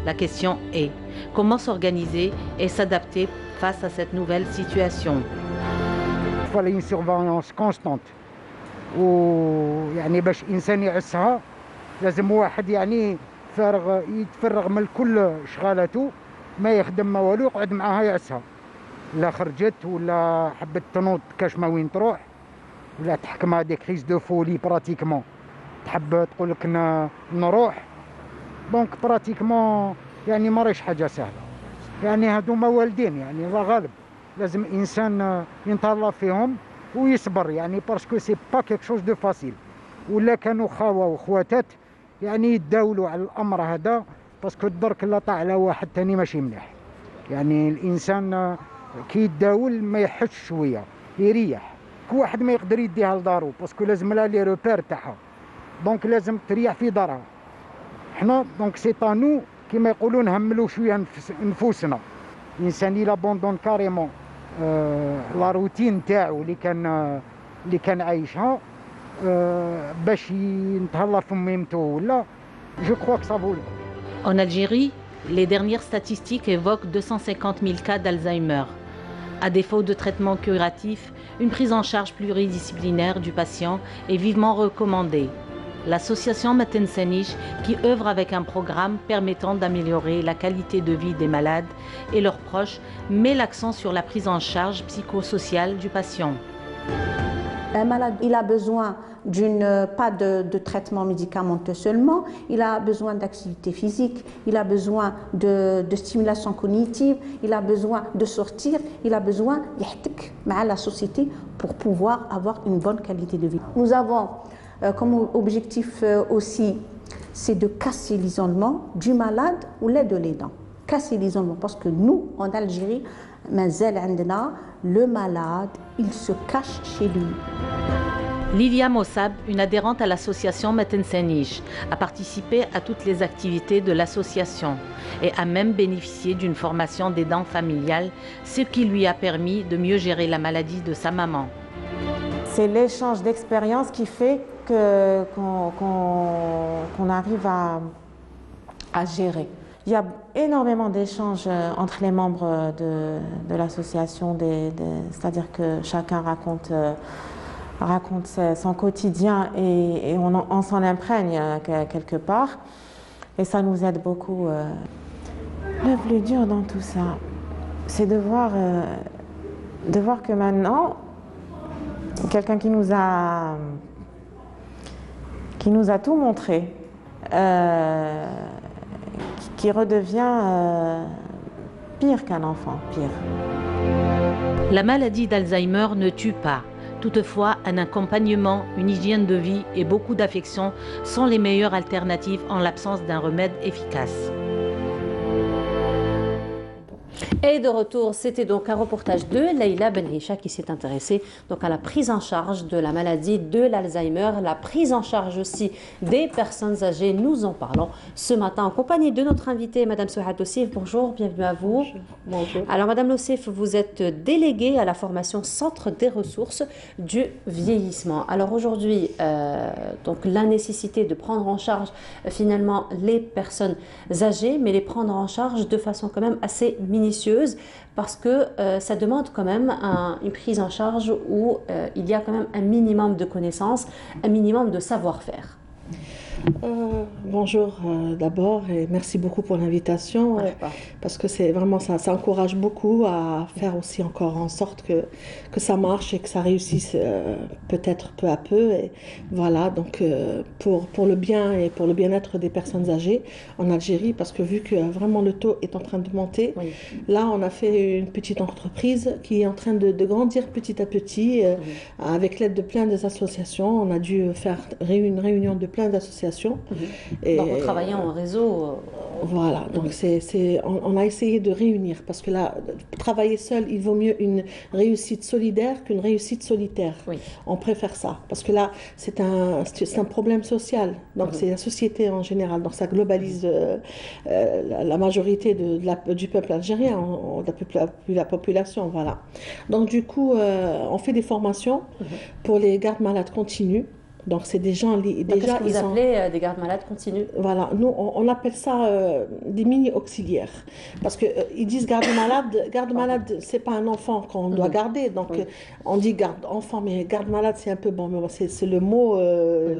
La question est, comment s'organiser et s'adapter face à cette nouvelle situation? Il fallait une surveillance constante. ويعني باش الانسان يعسها لازم واحد يعني فارغ يتفرغ من كل شغالاته، ما يخدم ما والو، يقعد معاها يعسها. لا خرجت ولا حبت تنوض كاش ما وين تروح، ولا تحكمها دي كريز دو فولي براتيكمون تحب تقول لك نروح. دونك براتيكمون يعني ما راهيش حاجه سهله. يعني هذوما والدين، يعني الله غالب، لازم الانسان ينتهلا فيهم ويصبر، يعني باسكو سي با كيك شوز دو فاسيل. ولا كانوا خاوه وخواتات يعني يتداولوا على الامر هذا، باسكو الدرك لا طاع على واحد ثاني ماشي مليح. يعني الانسان كي يتداول ما يحش شويه يريح. كل واحد ما يقدر يديها لدارو، باسكو لازم لها لي روبير تاعها، دونك لازم تريح في دارها. حنا دونك سي طانو كيما يقولوا نهملوا شويه نفوسنا. الانسان يلا بوندون كاريمون لا روتين تاعو اللي كان عايشها باش ينتهلا في ميمتو ولا جو كخوا كو سافو. En Algérie, les dernières statistiques évoquent 250 000 cas d'Alzheimer. À défaut de traitement curatif, une prise en charge pluridisciplinaire du patient est vivement recommandée. L'association Maten Senich, qui œuvre avec un programme permettant d'améliorer la qualité de vie des malades et leurs proches, met l'accent sur la prise en charge psychosociale du patient. Un malade, il a besoin pas de traitement médicamenteux seulement, il a besoin d'activité physique, il a besoin de stimulation cognitive, il a besoin de sortir, il a besoin de la société pour pouvoir avoir une bonne qualité de vie. Nous avons comme objectif aussi, c'est de casser l'isolement du malade ou de l'aidant. Casser l'isolement, parce que nous, en Algérie, le malade, il se cache chez lui. Lilia Mossab, une adhérente à l'association Maten Senich, a participé à toutes les activités de l'association et a même bénéficié d'une formation d'aidant familial, ce qui lui a permis de mieux gérer la maladie de sa maman. C'est l'échange d'expérience qui fait qu'on arrive à gérer. Il y a énormément d'échanges entre les membres de l'association, c'est-à-dire que chacun raconte son quotidien et on s'en imprègne quelque part et ça nous aide beaucoup. Le plus dur dans tout ça, c'est de voir que maintenant, quelqu'un qui nous a tout montré, qui redevient pire qu'un enfant, pire. La maladie d'Alzheimer ne tue pas. Toutefois, un accompagnement, une hygiène de vie et beaucoup d'affection sont les meilleures alternatives en l'absence d'un remède efficace. Et de retour, c'était donc un reportage de Leïla Benricha qui s'est intéressée donc à la prise en charge de la maladie de l'Alzheimer, la prise en charge aussi des personnes âgées. Nous en parlons ce matin en compagnie de notre invitée, Madame Souhad Ossif. Bonjour, bienvenue à vous. Bonjour. Alors Madame Ossif, vous êtes déléguée à la formation Centre des ressources du vieillissement. Alors aujourd'hui, donc la nécessité de prendre en charge finalement les personnes âgées, mais les prendre en charge de façon quand même assez minutieuse, parce que ça demande quand même une prise en charge où il y a quand même un minimum de connaissances, un minimum de savoir-faire. Bonjour d'abord et merci beaucoup pour l'invitation parce que c'est vraiment ça encourage beaucoup à faire aussi encore en sorte que ça marche et que ça réussisse peut-être peu à peu et voilà donc pour le bien et pour le bien-être des personnes âgées en Algérie parce que vu que vraiment le taux est en train de monter, là on a fait une petite entreprise qui est en train de grandir petit à petit avec l'aide de plein d'associations. On a dû faire une réunion de plein d'associations. Et donc, vous travaillez en réseau. Voilà, donc on a essayé de réunir parce que là, travailler seul, il vaut mieux une réussite solidaire qu'une réussite solitaire. On préfère ça parce que là, c'est un problème social. Donc, c'est la société en général. Donc, ça globalise la majorité du peuple algérien, la population. Voilà. Donc, du coup, on fait des formations pour les gardes malades continus. Donc, c'est des gens... Qu'est-ce que vous appelez des gardes malades continus? Voilà, nous, on appelle ça des mini-auxiliaires. Parce qu'ils disent garde malade, c'est pas un enfant qu'on doit garder. Donc, on dit garde enfant, mais garde malade, c'est un peu... Bon, c'est le mot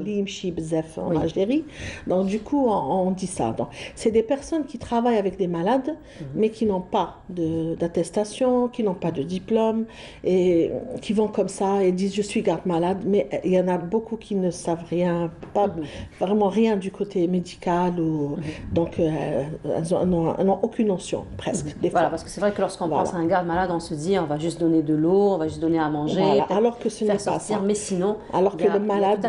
l'imchi bzef en Algérie. Donc, du coup, on dit ça. Donc, c'est des personnes qui travaillent avec des malades, mais qui n'ont pas d'attestation, qui n'ont pas de diplôme, et qui vont comme ça et disent « je suis garde malade ». Mais il y en a beaucoup qui ne savent rien, pas vraiment rien du côté médical, donc elles n'ont aucune notion, presque. Voilà, parce que c'est vrai que lorsqu'on pense à un garde malade, on se dit on va juste donner de l'eau, on va juste donner à manger, alors que ce n'est pas ça. Mais sinon, alors que le malade,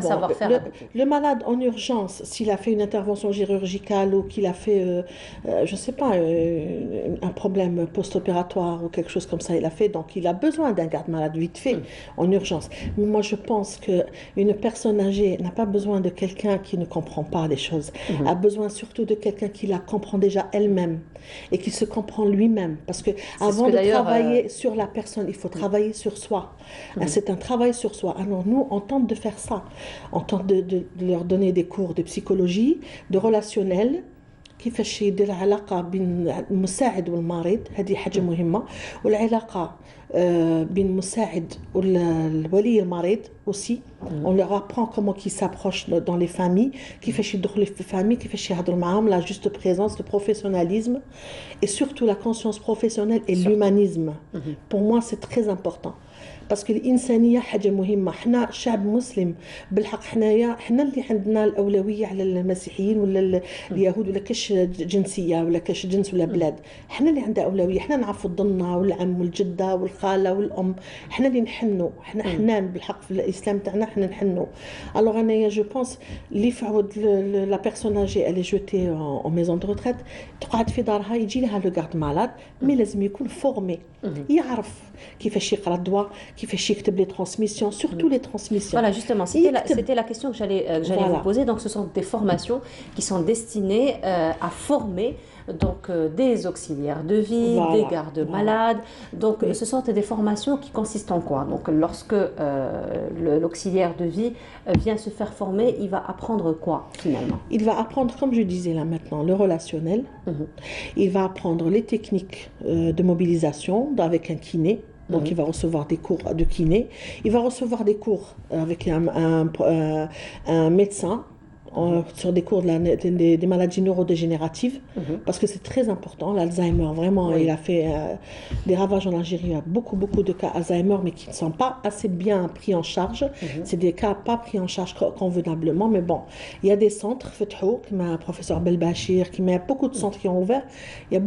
le malade en urgence, s'il a fait une intervention chirurgicale ou qu'il a fait, je ne sais pas, un problème post-opératoire ou quelque chose comme ça, donc il a besoin d'un garde malade vite fait, en urgence. Mais moi, je pense qu'une personne âgée n'a pas besoin de quelqu'un qui ne comprend pas les choses, a besoin surtout de quelqu'un qui la comprend déjà elle-même et qui se comprend lui-même. Parce que avant de travailler sur la personne, il faut travailler sur soi. C'est un travail sur soi. Alors nous, on tente de faire ça. On tente de leur donner des cours de psychologie, de relationnel, كيفاش يدير العلاقة بين المساعد والمريض هذه حاجة مهمة والعلاقة بين المساعد والولي المريض aussi on leur apprend comment ils s'approchent dans les familles كيفاش يدخلوا في الفامي كيفاش يهضروا معاهم la juste présence le professionnalisme et surtout la conscience professionnelle et l'humanisme pour moi c'est très important parce que الإنسانية حاجة مهمة. حنا شعب مسلم بالحق حنا اللي عندنا الأولوية على المسيحيين ولا اليهود ولا كاش جنسية ولا كاش جنس ولا بلاد. حنا اللي عندنا أولوية. حنا نعرفوا الضنة والعم والجدة والخالة والأم. حنا اللي نحنوا. حنا حنان بالحق في الإسلام تاعنا حنا نحنوا. Alors أنا je pense اللي فعود la personne âgée elle est jetée en maison de retraite تقعد في دارها يجي لها le garde malade mais لازم يكون formé. يعرف كيفاش يقرا الدواء كيفاش يكتب les transmissions surtout les transmissions. Voilà justement c'était la question que j'allais vous poser. Donc ce sont des formations qui sont destinées à former donc des auxiliaires de vie, des gardes malades. Donc ce sont des formations qui consistent en quoi? Donc lorsque l'auxiliaire de vie vient se faire former, il va apprendre quoi finalement? Il va apprendre, comme je disais là maintenant, le relationnel. Il va apprendre les techniques de mobilisation avec un kiné. Donc il va recevoir des cours de kiné. Il va recevoir des cours avec un médecin sur des cours des maladies neurodégénératives, parce que c'est très important. L'Alzheimer, vraiment, il a fait des ravages en Algérie. Il y a beaucoup de cas Alzheimer, mais qui ne sont pas assez bien pris en charge. C'est des cas pas pris en charge convenablement, mais bon, il y a des centres, comme le professeur Belbachir, qui met beaucoup de centres qui ont ouvert. Il y a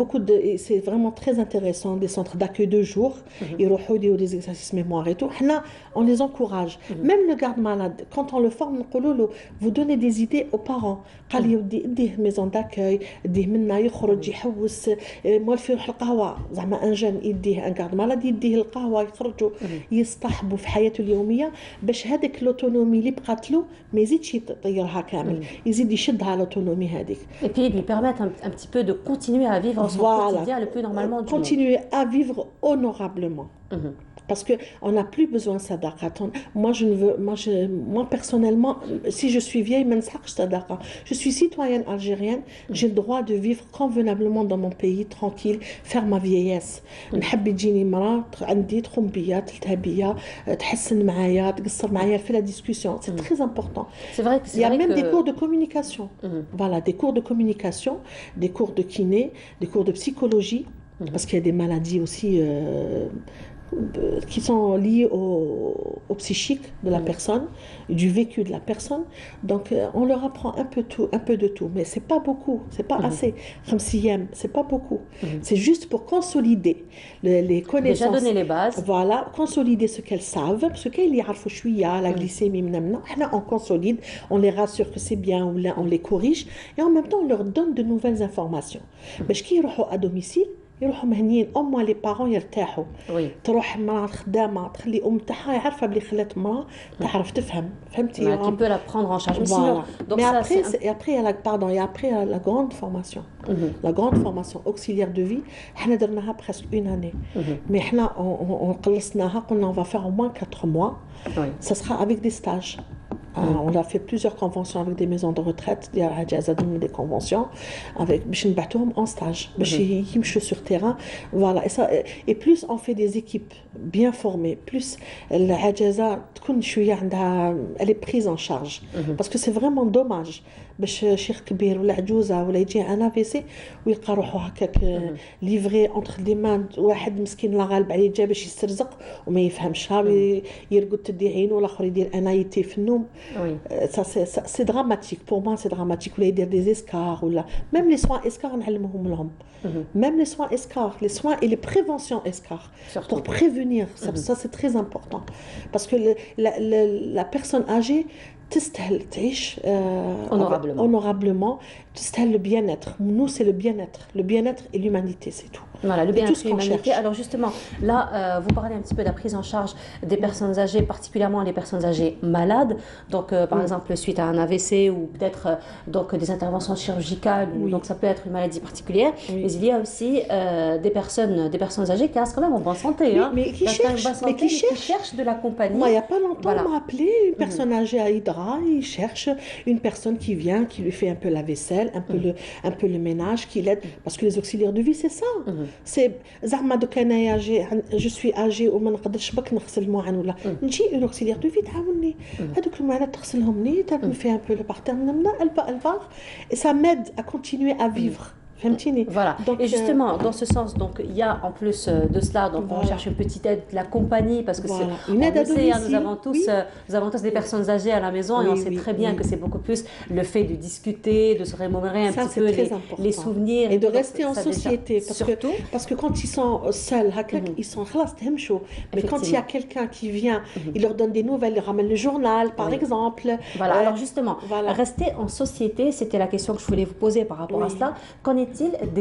c'est vraiment très intéressant, des centres d'accueil de jour. Ils ont des exercices mémoire et tout. On les encourage. Même le garde malade, quand on le forme, vous donnez des idées aux parents. قال يودي اديه ميزون داكاي اديه منا يخرج يحوس موالف يروح القهوه زعما ان جان يديه ان كارد مالاد يديه القهوه يخرجوا يصطحبوا في حياته اليوميه باش هذيك لوتونومي اللي بقات له ما يزيدش يطيرها كامل يزيد يشدها لوتونومي هذيك et puis lui permettre un petit peu de continuer à vivre son quotidien le plus normalement du monde. Continuer à vivre honorablement. Parce qu'on n'a plus besoin de sadaqa. Moi, personnellement, si je suis vieille, je suis citoyenne algérienne, j'ai le droit de vivre convenablement dans mon pays, tranquille, faire ma vieillesse. نحب تجيني مرأة عندي تقوم بيا تلتها بيا تحسن معايا تقصر معايا في la discussion. C'est très important. C'est vrai que Il y a même des cours de communication. Voilà, des cours de communication, des cours de kiné, des cours de psychologie, parce qu'il y a des maladies aussi qui sont liées au psychique de la personne, du vécu de la personne. Donc, on leur apprend un peu de tout, mais c'est pas beaucoup, c'est pas assez. C'est pas beaucoup. C'est juste pour consolider les connaissances. Déjà donner les bases. Voilà, consolider ce qu'elles savent, parce que quand ils يعرفوا شوية la glycémie, on consolide, on les rassure que c'est bien, on les corrige, et en même temps on leur donne de nouvelles informations. باش كي يروحوا à domicile يروحوا مهنيين أم لي بارون يرتاحوا. تروح مرأة خدامة تخلي أم تاعها عارفة بلي خلات مرأة تعرف تفهم فهمتي. Qui peut la prendre en charge. Voilà. Donc mais ça, après il y a après la grande formation. La grande formation auxiliaire de vie حنا درناها presque une année. Mais حنا on قلصناها قلنا on va faire au moins 4 mois. Ça sera avec des stages. On a fait plusieurs conventions avec des maisons de retraite, des conventions avec en stage, sur terrain, voilà. Et plus on fait des équipes bien formées, plus elle est prise en charge, parce que c'est vraiment dommage. باش شيخ كبير ولا عجوزه ولا يجي انا فيسي ويلقى روحو هكاك ليفري اونتر لي مان واحد مسكين لا غالب عليه جا باش يسترزق وما يفهمش يرقد تدي عينه والاخر يدير انايتي في النوم. سي دراماتيك بور موا سي دراماتيك ولا يدير دي اسكار ولا ميم لي سوان اسكار نعلمهم لهم ميم لي سوان اسكار لي سوان اي لي بريفونسيون اسكار pour prévenir ça c'est très important parce que la personne âgée تستاهل تعيش honorablement, تستاهل le bien-être. Nous, c'est le bien-être et l'humanité, c'est tout. Voilà, le bien-être et l'humanité. Alors justement, là, vous parlez un petit peu de la prise en charge des personnes âgées, particulièrement les personnes âgées malades. Donc, par exemple, suite à un AVC ou peut-être donc des interventions chirurgicales, donc ça peut être une maladie particulière. Mais il y a aussi des personnes âgées qui restent quand même en bonne santé. Mais qui cherchent de la compagnie. Moi, il n'y a pas longtemps, on m'a appelé une personne âgée à Hydra. Il cherche une personne qui vient, qui lui fait un peu la vaisselle, un peu le ménage, qui l'aide. Parce que les auxiliaires de vie, c'est ça. C'est زعما دوك انايا je suis âgée وما نقدرش بك نغسل المواعن ولا نجي une auxiliaire de vie تعاوني هذوك المواعن تغسلهم لي تعمل فيها un peu le parterre elle va et ça m'aide à continuer à vivre. Voilà. Donc, et justement, dans ce sens, donc il y a en plus de cela, donc on cherche une petite aide de la compagnie parce que une aide à domicile. Nous avons tous des personnes âgées à la maison et on sait très bien que c'est beaucoup plus le fait de discuter, de se remémorer un petit peu les souvenirs et de rester en société parce que quand ils sont seuls, ils sont mais quand il y a quelqu'un qui vient, il leur donne des nouvelles, il ramène le journal par exemple. Voilà. Alors justement, rester en société, c'était la question que je voulais vous poser par rapport à cela. Qu'en est-il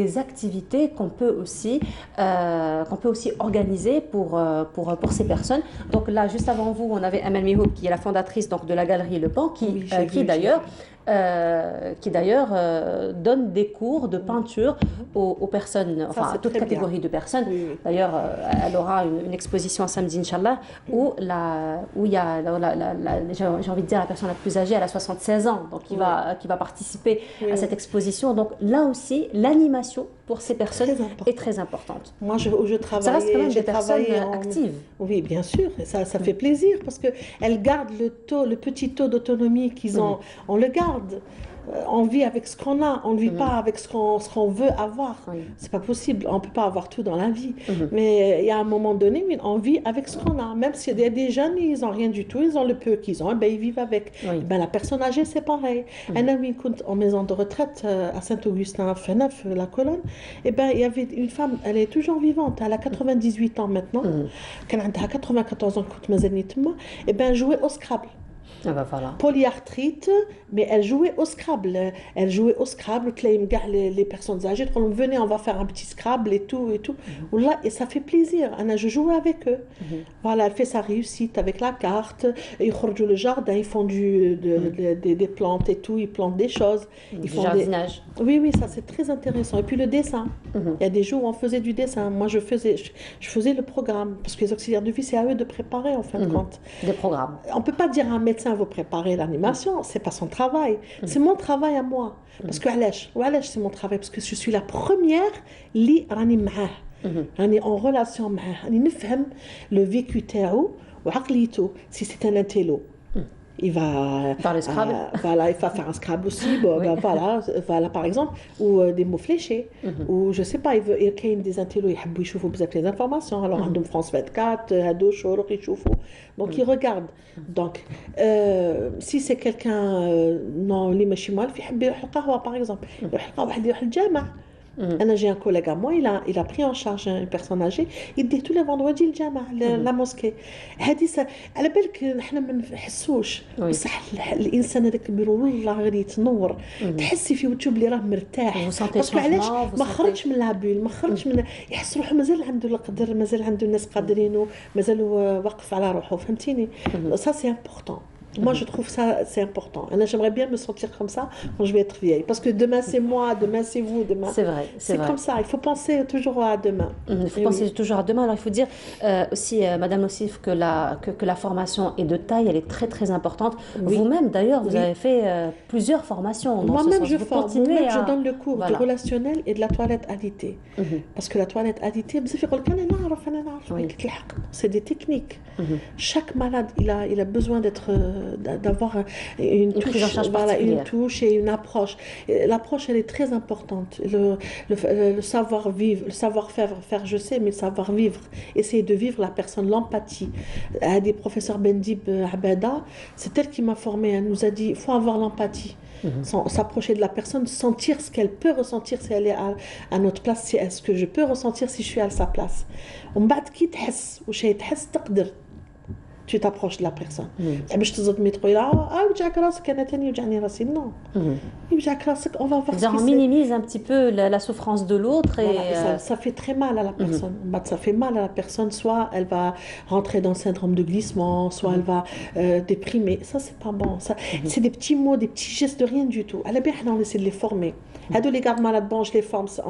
des activités qu'on peut aussi organiser pour ces personnes? Donc là, juste avant vous, on avait Amel Mihoub qui est la fondatrice donc, de la galerie Le Pan, qui d'ailleurs donne des cours de peinture aux personnes, enfin à toute catégorie de personnes. D'ailleurs, elle aura une exposition samedi, Inch'Allah, où il y a, j'ai envie de dire, la personne la plus âgée, elle a 76 ans, donc qui va participer à cette exposition. Donc là aussi, l'animation pour ces personnes est très importante. Moi, je travaille. Ça reste quand même des personnes actives. Oui, bien sûr, et ça fait plaisir parce qu'elles gardent le petit taux d'autonomie qu'ils ont, on le garde. On vit avec ce qu'on a, on ne vit pas avec ce qu'on veut avoir. C'est pas possible, on peut pas avoir tout dans la vie. Mais il y a un moment donné, on vit avec ce qu'on a. Même s'il y a des jeunes, ils ont rien du tout, ils ont le peu qu'ils ont, ils vivent avec. La personne âgée, c'est pareil. Un ami en maison de retraite à Saint-Augustin, Feneuf, la Colonne, il y avait une femme, elle est toujours vivante, elle a 98 ans maintenant, elle a 94 ans, elle jouait au Scrabble. Ah bah voilà. Polyarthrite, mais elle jouait au Scrabble. Elle jouait au Scrabble, les personnes âgées, venez, on va faire un petit Scrabble et tout, et tout. Wallah, et ça fait plaisir. Je jouais avec eux. Voilà, elle fait sa réussite avec la carte. Ils sortent le jardin, ils font des plantes et tout, ils plantent des choses. Ils font jardinage. Oui, oui, ça c'est très intéressant. Et puis le dessin. Il y a des jours où on faisait du dessin. Moi, je faisais le programme, parce que les auxiliaires de vie, c'est à eux de préparer en fin de compte. Des programmes. On ne peut pas dire à un médecin vous préparer l'animation, c'est pas son travail. C'est mon travail à moi. Parce que c'est mon travail, parce que je suis la première li rani معاه. راني en relation معاه. راني نفهم le vécu تاعو وعقليته. Si c'est un intello, il va faire le Scrabble. Voilà, il va faire un Scrabble aussi. Voilà, par exemple, ou des mots fléchés, ou je sais pas, il y a des intellos, ils يشوفوا بزاف les informations. Alors, عندهم France 24, هادو شروق يشوفوا. Donc, ils regardent. Donc, si c'est quelqu'un non اللي ماشي موالف يحب يروح القهوة, par exemple, يروح القهوة, واحد يروح الجامع. J'ai un collègue à moi, il a pris en charge une personne âgée, il dit tous les vendredis le jama, la mosquée. هذه على بالك نحن ما نحسوش بصح الانسان هذاك كبير والله غير يتنور تحسي فيه وتشوف اللي راه مرتاح باسكو علاش ما خرجش من لابول ما خرجش من يحس روحه مازال عنده القدر مازال عنده الناس قادرينه مازال واقف على روحه فهمتيني ça c'est important. Moi, je trouve ça, c'est important. J'aimerais bien me sentir comme ça quand je vais être vieille. Parce que demain, c'est moi, demain, c'est vous, demain. C'est vrai, c'est vrai. Comme ça. Il faut penser toujours à demain. Il faut penser toujours à demain. Alors, il faut dire aussi, Madame Lossif, que la formation est de taille, elle est très, très importante. Oui. Vous-même, d'ailleurs, vous avez fait plusieurs formations. Moi-même, je forme. Moi-même, je donne le cours du relationnel et de la toilette alitée. Parce que la toilette alitée, c'est des techniques. Chaque malade, il a besoin d'avoir une touche et une approche. L'approche, elle est très importante. Le savoir-vivre, le savoir-faire, je sais, mais le savoir-vivre. Essayer de vivre la personne, l'empathie. Des professeurs Bendib Abada, c'est elle qui m'a formée. Elle nous a dit, il faut avoir l'empathie. S'approcher de la personne, sentir ce qu'elle peut ressentir si elle est à notre place, si est-ce que je peux ressentir si je suis à sa place. On bat qui تحس وشي تحس تقدر tu t'approches de la personne. باش تصدمي تقولي وجعك راسك انا ثاني وجعني راسي non. يوجعك راسك on va voir. On minimise un petit peu la souffrance de l'autre et ça fait très mal à la personne. Ça fait mal à la personne, soit elle va rentrer dans le syndrome de glissement, soit elle va déprimer. Ça c'est pas bon. Ça c'est des petits mots, des petits gestes de rien du tout. À la bien on essaie de les former. Hado les gardes malades, bon,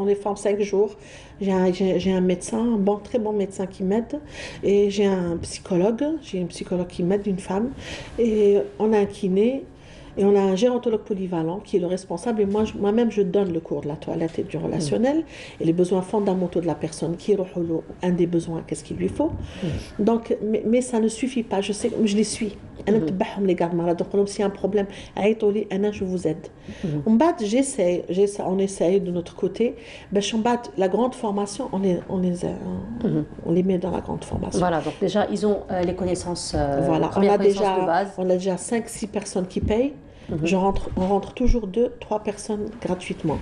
on les forme 5 jours. J'ai un médecin, un très bon médecin qui m'aide, et j'ai un psychologue, qui m'aide, une femme, et on a un kiné, et on a un gérontologue polyvalent qui est le responsable, et moi-même je donne le cours de la toilette et du relationnel, et les besoins fondamentaux de la personne, qui est un des besoins, qu'est-ce qu'il lui faut. Donc, mais ça ne suffit pas, je sais, je les suis. Les gardes malades, donc s'il y a un problème, je vous aide. On essaye de notre côté. La grande formation, on les met dans la grande formation. Voilà, donc déjà, ils ont les connaissances, voilà, de base. On a déjà 5-6 personnes qui payent. On rentre toujours 2-3 personnes gratuitement.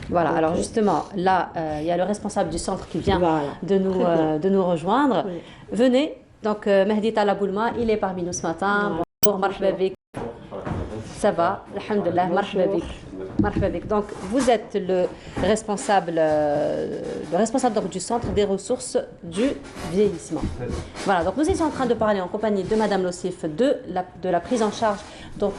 Voilà, alors justement, là, il y a le responsable du centre qui vient de nous rejoindre. Oui. Venez. Donc, Mehdi Talaboulma, il est parmi nous ce matin. Bonjour, marhaba bik. Ça va, alhamdoulilah, marhaba bik. Marhaba bik. Donc, vous êtes le responsable donc, du centre des ressources du vieillissement. Voilà, donc nous étions en train de parler en compagnie de Madame Lossif de la prise en charge donc,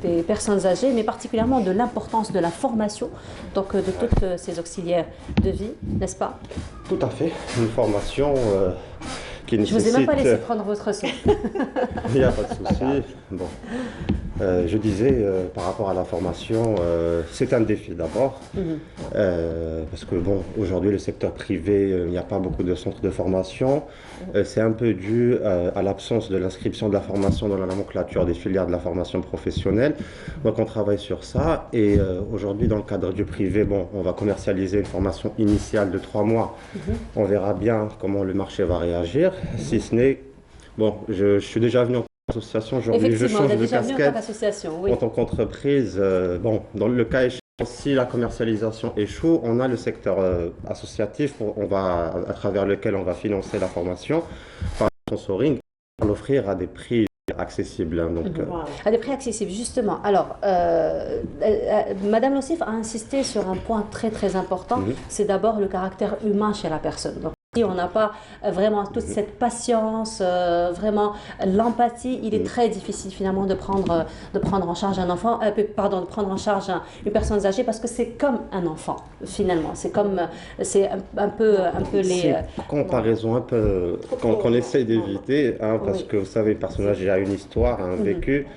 des personnes âgées, mais particulièrement de l'importance de la formation donc, de toutes ces auxiliaires de vie, n'est-ce pas? Tout à fait, une formation qui nécessite... Je ne vous ai même pas laissé prendre votre souffle. Il n'y a pas de souci. Bon. Je disais, par rapport à la formation, c'est un défi d'abord, parce que bon, aujourd'hui, le secteur privé, il n'y a pas beaucoup de centres de formation. C'est un peu dû à l'absence de l'inscription de la formation dans la nomenclature des filières de la formation professionnelle. Donc, on travaille sur ça. Et aujourd'hui, dans le cadre du privé, bon, on va commercialiser une formation initiale de 3 mois. On verra bien comment le marché va réagir, si ce n'est... Bon, je suis déjà venu en association, aujourd'hui je change de casquette en tant qu'entreprise. Bon, dans le cas échéant, si la commercialisation échoue, on a le secteur associatif à travers lequel on va financer la formation par le sponsoring, pour l'offrir à des prix accessibles. Hein, donc, À des prix accessibles, justement. Alors, Madame Lossif a insisté sur un point très très important, c'est d'abord le caractère humain chez la personne. Donc, si on n'a pas vraiment toute cette patience, vraiment l'empathie, il est très difficile finalement de prendre en charge un enfant, pardon, de prendre en charge une personne âgée parce que c'est comme un enfant finalement. C'est un peu les. C'est une comparaison un peu qu'on essaye d'éviter, hein, parce que vous savez, le personnage a une histoire, un vécu.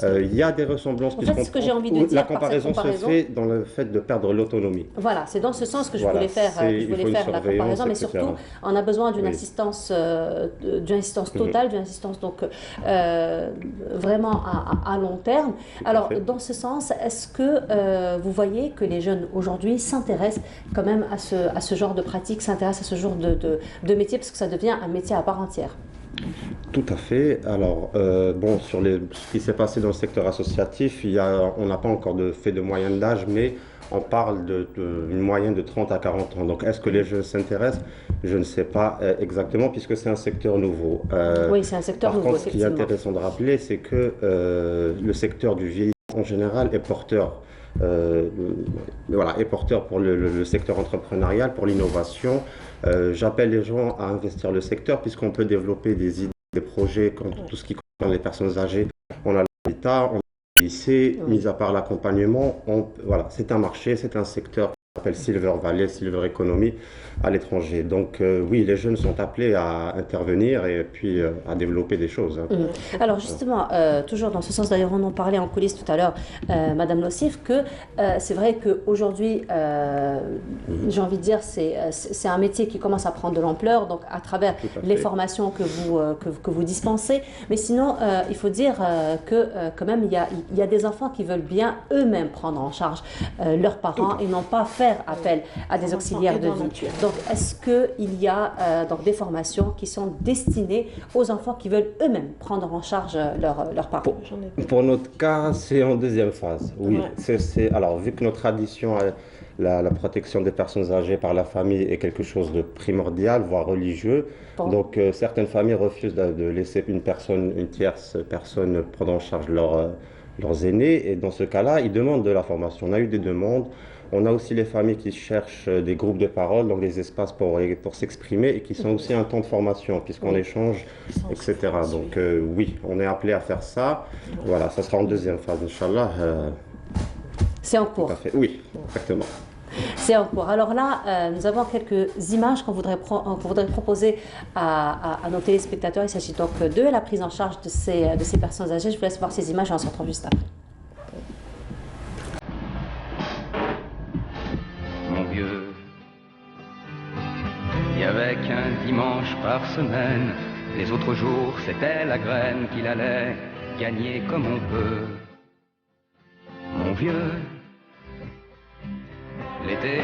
Il y a des ressemblances. En fait, ce que j'ai envie de dire, la comparaison se fait dans le fait de perdre l'autonomie. Voilà, c'est dans ce sens que je voulais faire la comparaison, mais surtout. On a besoin d'une assistance totale, d'une assistance donc vraiment à long terme. Alors, dans ce sens, est-ce que vous voyez que les jeunes aujourd'hui s'intéressent quand même à ce genre de pratique, s'intéressent à ce genre de métier, parce que ça devient un métier à part entière? Tout à fait. Alors, sur ce qui s'est passé dans le secteur associatif, on n'a pas encore fait de moyenne d'âge, mais on parle d'une moyenne de 30 à 40 ans. Donc, est-ce que les jeunes s'intéressent? Je ne sais pas exactement, puisque c'est un secteur nouveau. Oui, c'est un secteur nouveau, par contre, ce qui est intéressant de rappeler, c'est que le secteur du vieillissement, en général, est porteur. Est porteur pour le secteur entrepreneurial, pour l'innovation. J'appelle les gens à investir le secteur, puisqu'on peut développer des idées, des projets, comme tout ce qui concerne les personnes âgées. On a l'habitat, on a le lycée, mis à part l'accompagnement, c'est un marché, c'est un secteur qu'on appelle Silver Valley, Silver Economy à l'étranger. Donc oui, les jeunes sont appelés à intervenir et puis à développer des choses. Hein. Alors justement, toujours dans ce sens, d'ailleurs on en parlait en coulisses tout à l'heure, Madame Lossif, que c'est vrai qu'aujourd'hui, j'ai envie de dire, c'est un métier qui commence à prendre de l'ampleur, donc à travers les formations que vous dispensez. Mais sinon, il faut dire que quand même, il y a des enfants qui veulent bien eux-mêmes prendre en charge leurs parents et non pas faire appel à des auxiliaires de vie. Donc, est-ce qu'il y a des formations qui sont destinées aux enfants qui veulent eux-mêmes prendre en charge leurs parents? Pour notre cas, c'est en deuxième phase. Oui, alors vu que notre tradition, la protection des personnes âgées par la famille est quelque chose de primordial, voire religieux. Donc certaines familles refusent de laisser une tierce personne prendre en charge leurs aînés. Et dans ce cas-là, ils demandent de la formation. On a eu des demandes. On a aussi les familles qui cherchent des groupes de parole, donc des espaces pour s'exprimer et qui sont aussi un temps de formation puisqu'on échange, etc. Donc oui, on est appelé à faire ça. Voilà, ça sera en deuxième phase, Inch'Allah. C'est en cours. Tout à fait. Oui, exactement. C'est en cours. Alors là, nous avons quelques images qu'on voudrait proposer à nos téléspectateurs. Il s'agit donc de la prise en charge de ces personnes âgées. Je vous laisse voir ces images et on se retrouve juste après. Il y avait qu'un dimanche par semaine, les autres jours c'était la graine qu'il allait gagner comme on peut. Mon vieux, l'été.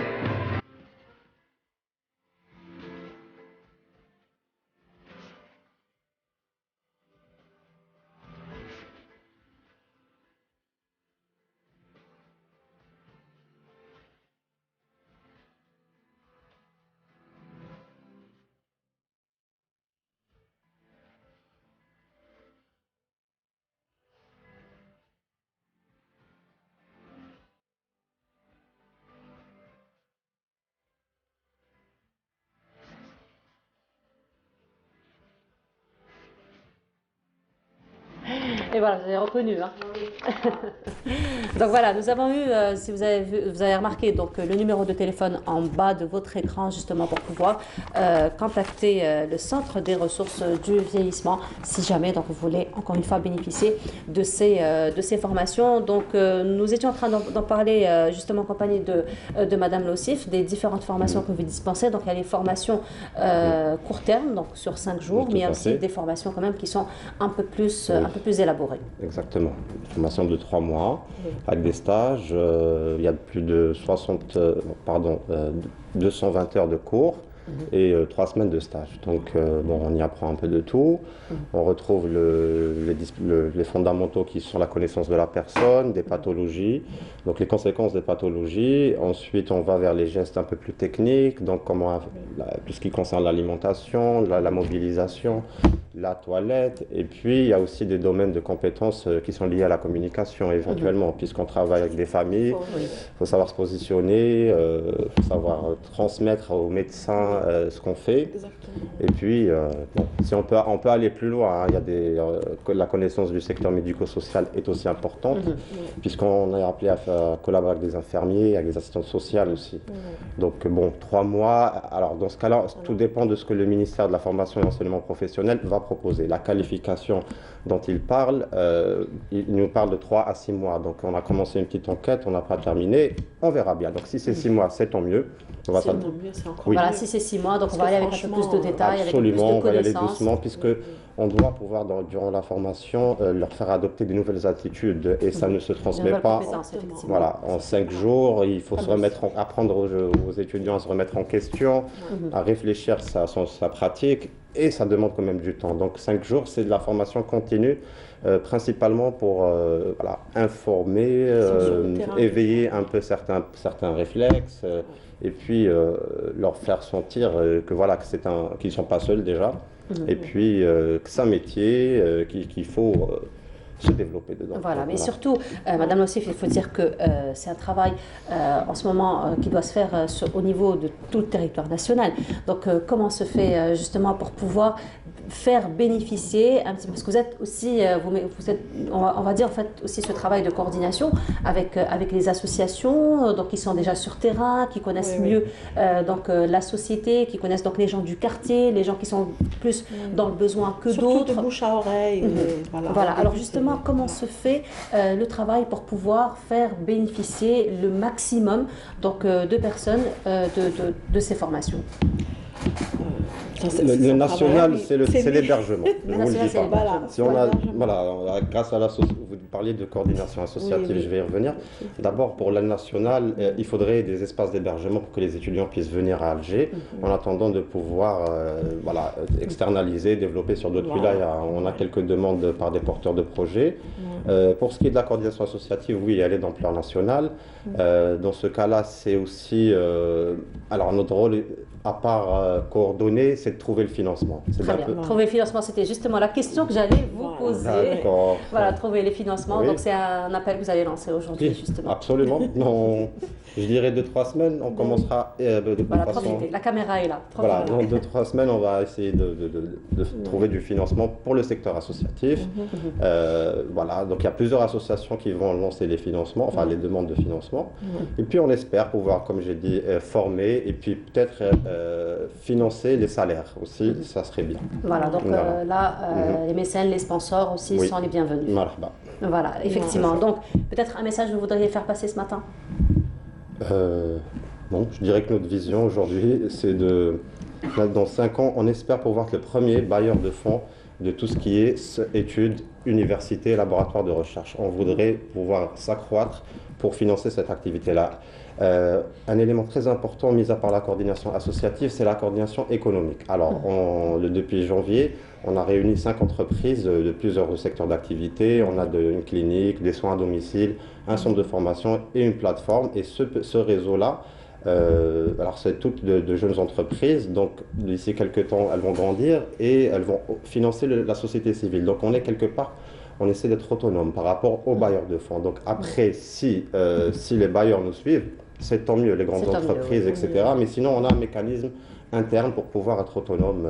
Et voilà, vous avez reconnu. Hein. Donc voilà, nous avons eu, si vous avez remarqué, donc, le numéro de téléphone en bas de votre écran, justement pour pouvoir contacter le Centre des ressources du vieillissement, si jamais donc, vous voulez encore une fois bénéficier de ces formations. Donc nous étions en train d'en parler justement en compagnie de Madame Lossif, des différentes formations que vous dispensez. Donc il y a les formations court terme, donc sur 5 jours, mais il y a aussi des formations quand même qui sont un peu plus élaborées. Exactement. Une formation de 3 mois avec des stages. Il y a plus de 220 heures de cours et 3 semaines de stage. Donc bon, on y apprend un peu de tout. On retrouve les fondamentaux qui sont la connaissance de la personne, des pathologies, donc les conséquences des pathologies. Ensuite, on va vers les gestes un peu plus techniques, donc tout ce qui concerne l'alimentation, la mobilisation, la toilette. Et puis, il y a aussi des domaines de compétences qui sont liés à la communication éventuellement, puisqu'on travaille avec des familles. Il faut savoir se positionner, il faut savoir transmettre aux médecins ce qu'on fait. Exactement. Et puis, bon, si on peut aller plus loin, hein. Il y a la connaissance du secteur médico-social est aussi importante, puisqu'on est appelé à collaborer avec des infirmiers, avec des assistantes sociales aussi. Donc, bon, 3 mois. Alors, dans ce cas-là, tout dépend de ce que le ministère de la Formation et l'Enseignement professionnel va proposer. La qualification dont il parle, il nous parle de 3 à 6 mois. Donc, on a commencé une petite enquête, on n'a pas terminé, on verra bien. Donc, si c'est 6 mois, c'est tant mieux. C'est tant mieux, c'est encore Voilà, mieux. si c'est 6 mois, donc on va aller avec un peu plus de détails, Absolument, avec plus de on va y aller connaissances. doucement, puisque on doit pouvoir, durant la formation, leur faire adopter de nouvelles attitudes, et ça ne se transmet nouvelles pas. compétences, effectivement. Voilà, en 5 jours, il faut apprendre aux étudiants à se remettre en question, à réfléchir sa pratique, et ça demande quand même du temps. Donc 5 jours, c'est de la formation continue, principalement pour informer, éveiller un peu certains réflexes, et puis leur faire sentir qu'ils ne sont pas seuls déjà, et puis que c'est un métier qu'il faut se développer dedans. Voilà, mais surtout, Madame Lossif, il faut dire que c'est un travail en ce moment qui doit se faire au niveau de tout le territoire national. Donc, comment se fait justement pour pouvoir faire bénéficier un petit peu, parce que vous êtes aussi, on va dire en fait aussi ce travail de coordination avec les associations, donc qui sont déjà sur terrain, qui connaissent mieux donc la société, qui connaissent donc les gens du quartier, les gens qui sont plus dans le besoin que d'autres. Surtout de bouche à oreille. Voilà. Alors justement, comment se fait le travail pour pouvoir faire bénéficier le maximum donc de personnes de ces formations? Le national, c'est l'hébergement. Je vous le dis pas. Si on a, grâce à vous parliez de coordination associative, je vais y revenir. D'abord, pour la nationale, il faudrait des espaces d'hébergement pour que les étudiants puissent venir à Alger, en attendant de pouvoir externaliser, développer sur d'autres wilayas. On a quelques demandes par des porteurs de projets. Pour ce qui est de la coordination associative, oui, elle est d'ampleur nationale. Dans ce cas-là, c'est aussi... alors, notre rôle, à part coordonner, c'est de trouver le financement. Très bien. Trouver le financement, c'était justement la question que j'allais vous poser. D'accord. Voilà, trouver les financements. Donc, c'est un appel que vous allez lancer aujourd'hui, justement. Absolument. Non, je dirais 2-3 semaines, on commencera profitez. La caméra est là. Voilà, dans 2-3 semaines, on va essayer de trouver du financement pour le secteur associatif. Voilà, donc il y a plusieurs associations qui vont lancer les financements, enfin les demandes de financement. Et puis on espère pouvoir, comme j'ai dit, former et puis peut-être financer les salaires aussi, ça serait bien. Voilà, donc les mécènes, les sponsors aussi sont les bienvenus. Marhaba. Voilà, effectivement. Donc peut-être un message que vous voudriez faire passer ce matin? Bon, je dirais que notre vision aujourd'hui, c'est dans 5 ans, on espère pouvoir être le premier bailleur de fonds de tout ce qui est études, universités, laboratoires de recherche. On voudrait pouvoir s'accroître pour financer cette activité-là. Un élément très important, mis à part la coordination associative, c'est la coordination économique. Alors, depuis janvier, on a réuni 5 entreprises de plusieurs secteurs d'activité. On a une clinique, des soins à domicile, un centre de formation et une plateforme. Et ce réseau-là, alors c'est toutes de jeunes entreprises, donc d'ici quelques temps, elles vont grandir et elles vont financer la société civile. Donc on est quelque part, on essaie d'être autonome par rapport aux bailleurs de fonds. Donc après, si les bailleurs nous suivent, c'est tant mieux, les grandes entreprises, etc. Mais sinon, on a un mécanisme interne pour pouvoir être autonome.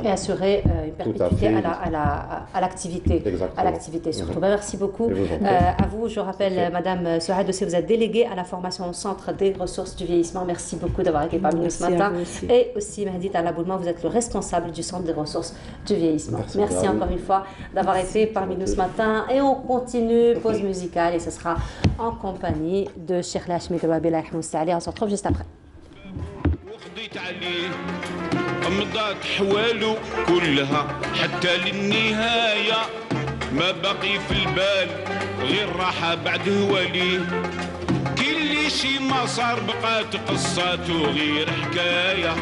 Et assurer une perpétuité à l'activité. À l'activité surtout. Merci beaucoup. À vous, je rappelle, Madame Souhaid aussi, vous êtes déléguée à la formation au Centre des ressources du vieillissement. Merci beaucoup d'avoir été parmi nous ce matin. Et aussi, Mehdi Talaboulma, vous êtes le responsable du Centre des ressources du vieillissement. Merci encore une fois d'avoir été parmi nous ce matin. Et on continue, pause musicale, et ce sera en compagnie de Cheikh Lachmi Gababila Moussali. On se retrouve juste après. عليه أمضت حواله كلها حتى للنهاية ما بقي في البال غير راحة بعد هواليه كل شي ما صار بقات قصاته غير حكاية.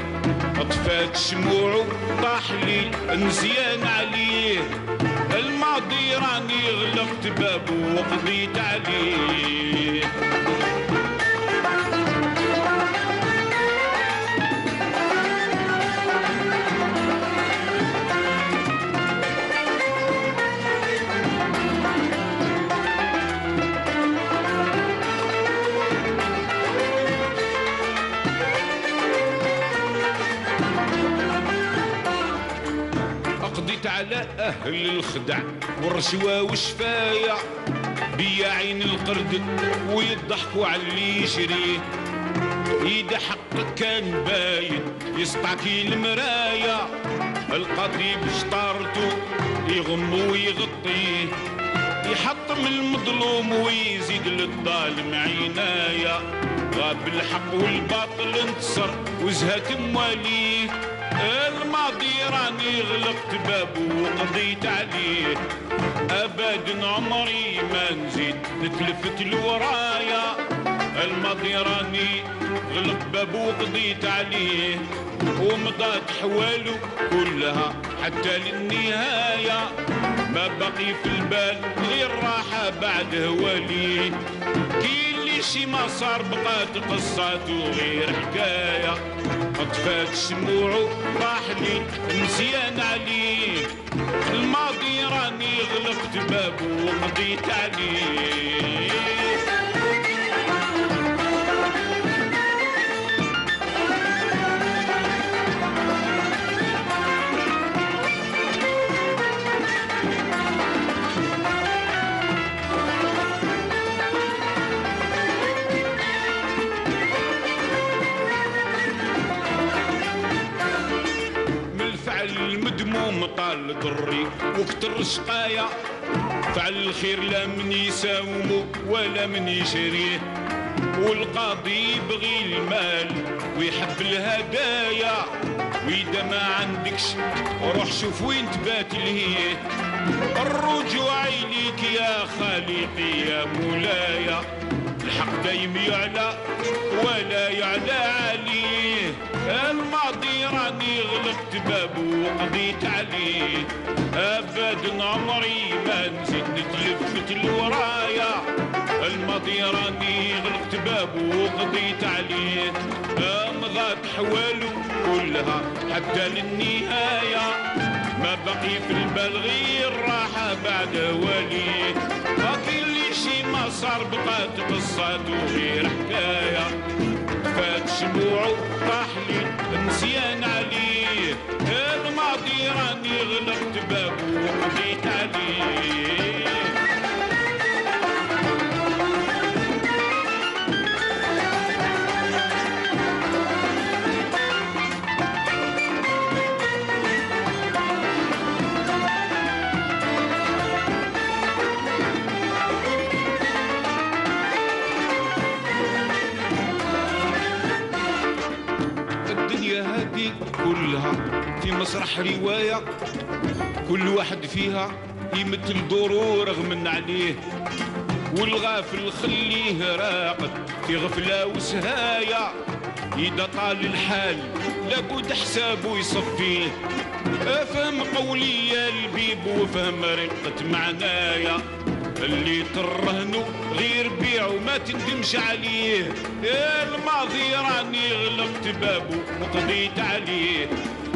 طفات شموعه طاح لي نسيان عليه، الماضي راني غلقت بابه وقضيت عليه. قضيت على أهل الخدع والرشوة والشفاية، بياعين القرد ويضحكوا على اللي يشريه. إذا حقك كان باين يسطعكي المراية، القضيب شطارته يغم ويغطيه، يحطم المظلوم ويزيد للظالم عناية. غاب الحق والباطل انتصر وزهت مواليه، الماضي راني غلقت بابه وقضيت عليه. ابدا عمري ما نزيد نتلفت لورايا، الماضي راني غلقت بابه وقضيت عليه. ومضات حواله كلها حتى للنهاية، ما بقي في البال غير راحة بعد هواليه. كي اللي شي ما صار بقات قصاته غير حكاية، طفات شموعه طاح لي نسيان عليه، الماضي راني غلقت بابه وقضيت عليه. المدموم طال ضري وكتر شقايا، فعل الخير لا من يساومه ولا من يشريه. والقاضي يبغي المال ويحب الهدايا، وإذا ما عندكش روح شوف وين تبات لهيه. الرجوع إليك يا خالقي يا مولاي، الحق دايم يعلى ولا يعلى عليه. الماضي راني غلقت بابه وقضيت عليه، ابدا عمري ما نزيد نتلفت لورايا. الماضي راني غلقت بابه وقضيت عليه، مضات حواله كلها حتى للنهاية، ما بقي في البال غير راحة بعد وليه. لكن لي شي ما صار بقات قصاته غير حكاية، فات شموعه طاح لي نسيان عليه، الماضي راني غلقت بابه وقضيت عليه. كلها في مسرح رواية، كل واحد فيها يمثل دوره رغم عليه، والغافل خليه راقد في غفلة وسهاية. إذا طال الحال لابد حسابه يصفيه، افهم قولي يا البيب وفهم رقة معنايا. اللي ترهنوا غير بيع وما تندمش عليه، الماضي راني غلقت بابه وقضيت عليه،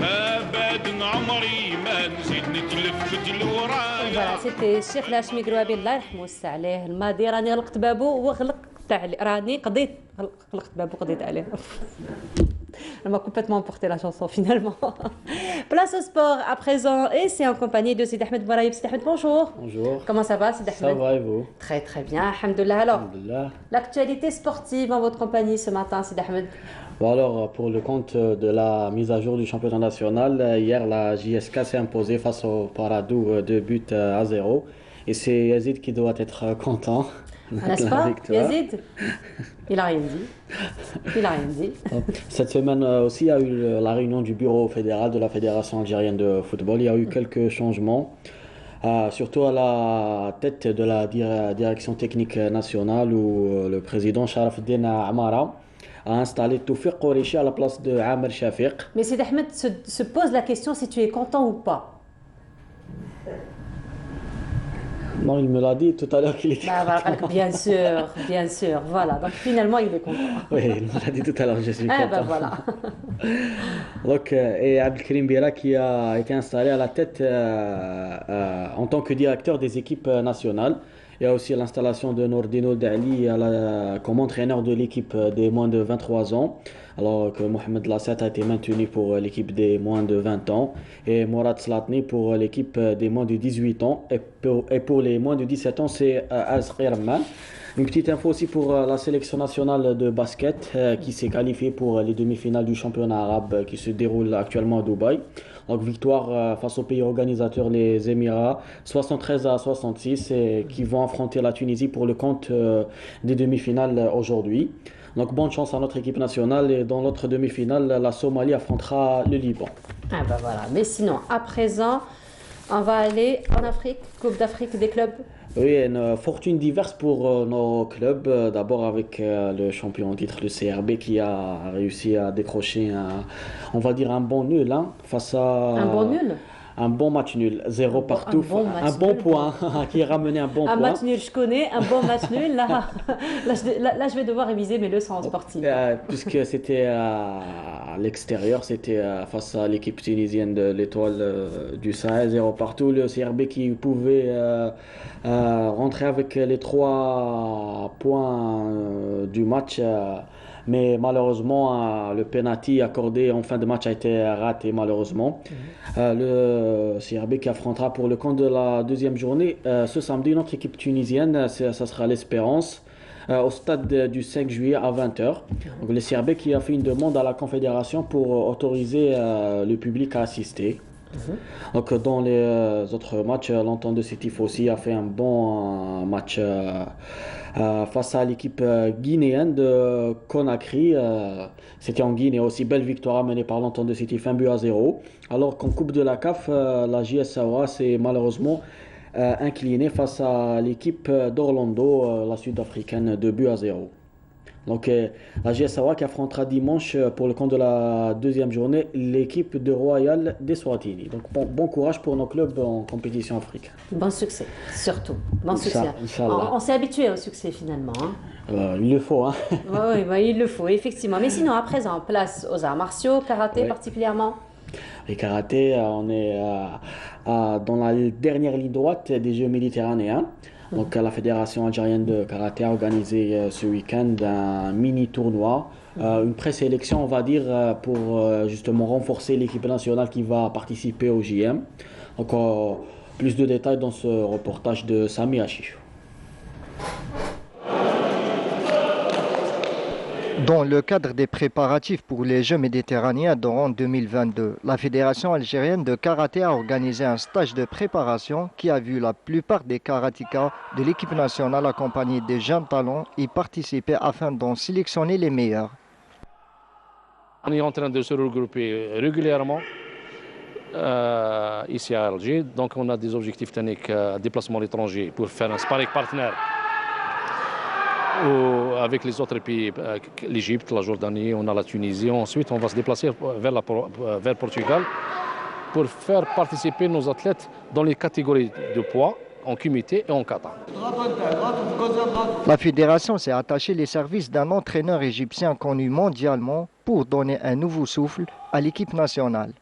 ابدا عمري ما نزيد نتلفت لورايا. سيتي الشيخ الهاشمي قروابي الله يرحمه ويسع عليه، الماضي راني غلقت بابه وغلقت عليه، راني غلقت بابه وقضيت عليه. Elle m'a complètement emporté la chanson finalement. Place au sport à présent et c'est en compagnie de Sid Ahmed Bouraïb. Sid Ahmed, bonjour. Bonjour. Comment ça va, Sid Ahmed? Ça va et vous? Très très bien, alhamdoulilah. Alors, l'actualité sportive en votre compagnie ce matin, Sid Ahmed? Bon alors, pour le compte de la mise à jour du championnat national, hier la JSK s'est imposée face au Paradou 2 buts à 0. Et c'est Yazid qui doit être content. N'est-ce pas, Yazid? Il n'a rien dit. Il n'a rien dit. Cette semaine aussi, il y a eu la réunion du bureau fédéral de la Fédération algérienne de football. Il y a eu quelques changements. surtout à la tête de la direction technique nationale où le président Sharaf El Amara a installé Toufiq Kourichi à la place de Amer Shafiq. Mais Sidi Ahmed se pose la question si tu es content ou pas. Non, il me l'a dit tout à l'heure qu'il était content. Bien sûr, voilà. Donc finalement, il est content. Oui, il me l'a dit tout à l'heure, je suis content. Ben voilà. Donc, et Abdelkrim Bira qui a été installé à la tête en tant que directeur des équipes nationales. Il y a aussi l'installation de Nordino Dali comme entraîneur de l'équipe des moins de 23 ans, alors que Mohamed Lasset a été maintenu pour l'équipe des moins de 20 ans et Mourad Slatni pour l'équipe des moins de 18 ans. Et pour les moins de 17 ans, c'est Azri Rahman. Une petite info aussi pour la sélection nationale de basket qui s'est qualifiée pour les demi-finales du championnat arabe qui se déroule actuellement à Dubaï. Donc victoire face au pays organisateur, les Émirats, 73-66, et qui vont affronter la Tunisie pour le compte des demi-finales aujourd'hui. Donc bonne chance à notre équipe nationale et dans l'autre demi-finale, la Somalie affrontera le Liban. Ah ben voilà, mais sinon à présent, on va aller en Afrique, Coupe d'Afrique des clubs. Oui, une fortune diverse pour nos clubs. D'abord avec le champion en titre, le CRB, qui a réussi à décrocher on va dire un bon nul face à... Un bon nul? Un bon match nul, 0 partout, un bon point, qui a ramené un bon point. Un match nul, je connais, un bon match nul, là, je vais devoir réviser mes leçons sportives. Puisque c'était à l'extérieur, c'était face à l'équipe tunisienne de l'Étoile du Sahel, 0 partout. Le CRB qui pouvait rentrer avec les 3 points du match. Mais malheureusement, le penalty accordé en fin de match a été raté malheureusement. Le CRB qui affrontera pour le compte de la deuxième journée ce samedi notre équipe tunisienne, ça sera l'Espérance au stade du 5 juillet à 20h. Donc le CRB qui a fait une demande à la Confédération pour autoriser le public à assister. Donc dans les autres matchs, l'Entente de Sétif aussi a fait un bon match face à l'équipe guinéenne de Conakry. C'était en Guinée aussi, belle victoire menée par l'Entente de Sétif, 1-0. Alors qu'en Coupe de la CAF, la JS Saoura s'est malheureusement inclinée face à l'équipe d'Orlando, la sud-africaine, 2-0. Donc la JS Saoura qui affrontera dimanche pour le compte de la deuxième journée l'équipe de Royal d'Eswatini. Donc bon courage pour nos clubs en compétition africaine. Bon succès, surtout. Bon succès. On s'est habitué au succès finalement. Il le faut. Oui, il le faut, effectivement. Mais sinon, à présent, place aux arts martiaux, karaté particulièrement. Et karaté, on est dans la dernière ligne droite des Jeux méditerranéens. Donc la Fédération algérienne de karaté a organisé ce week-end un mini-tournoi, une présélection on va dire pour justement renforcer l'équipe nationale qui va participer au JM. Donc plus de détails dans ce reportage de Sami Hachichou. Dans le cadre des préparatifs pour les Jeux méditerranéens d'Oran 2022, la Fédération algérienne de karaté a organisé un stage de préparation qui a vu la plupart des karatékas de l'équipe nationale accompagnés des jeunes talents y participer afin d'en sélectionner les meilleurs. On est en train de se regrouper régulièrement ici à Alger. Donc on a des objectifs techniques, déplacement à l'étranger pour faire un sparring partenaire avec les autres pays, l'Égypte, la Jordanie, on a la Tunisie. Ensuite, on va se déplacer vers Portugal pour faire participer nos athlètes dans les catégories de poids, en kumité et en kata. La fédération s'est attachée les services d'un entraîneur égyptien connu mondialement pour donner un nouveau souffle à l'équipe nationale.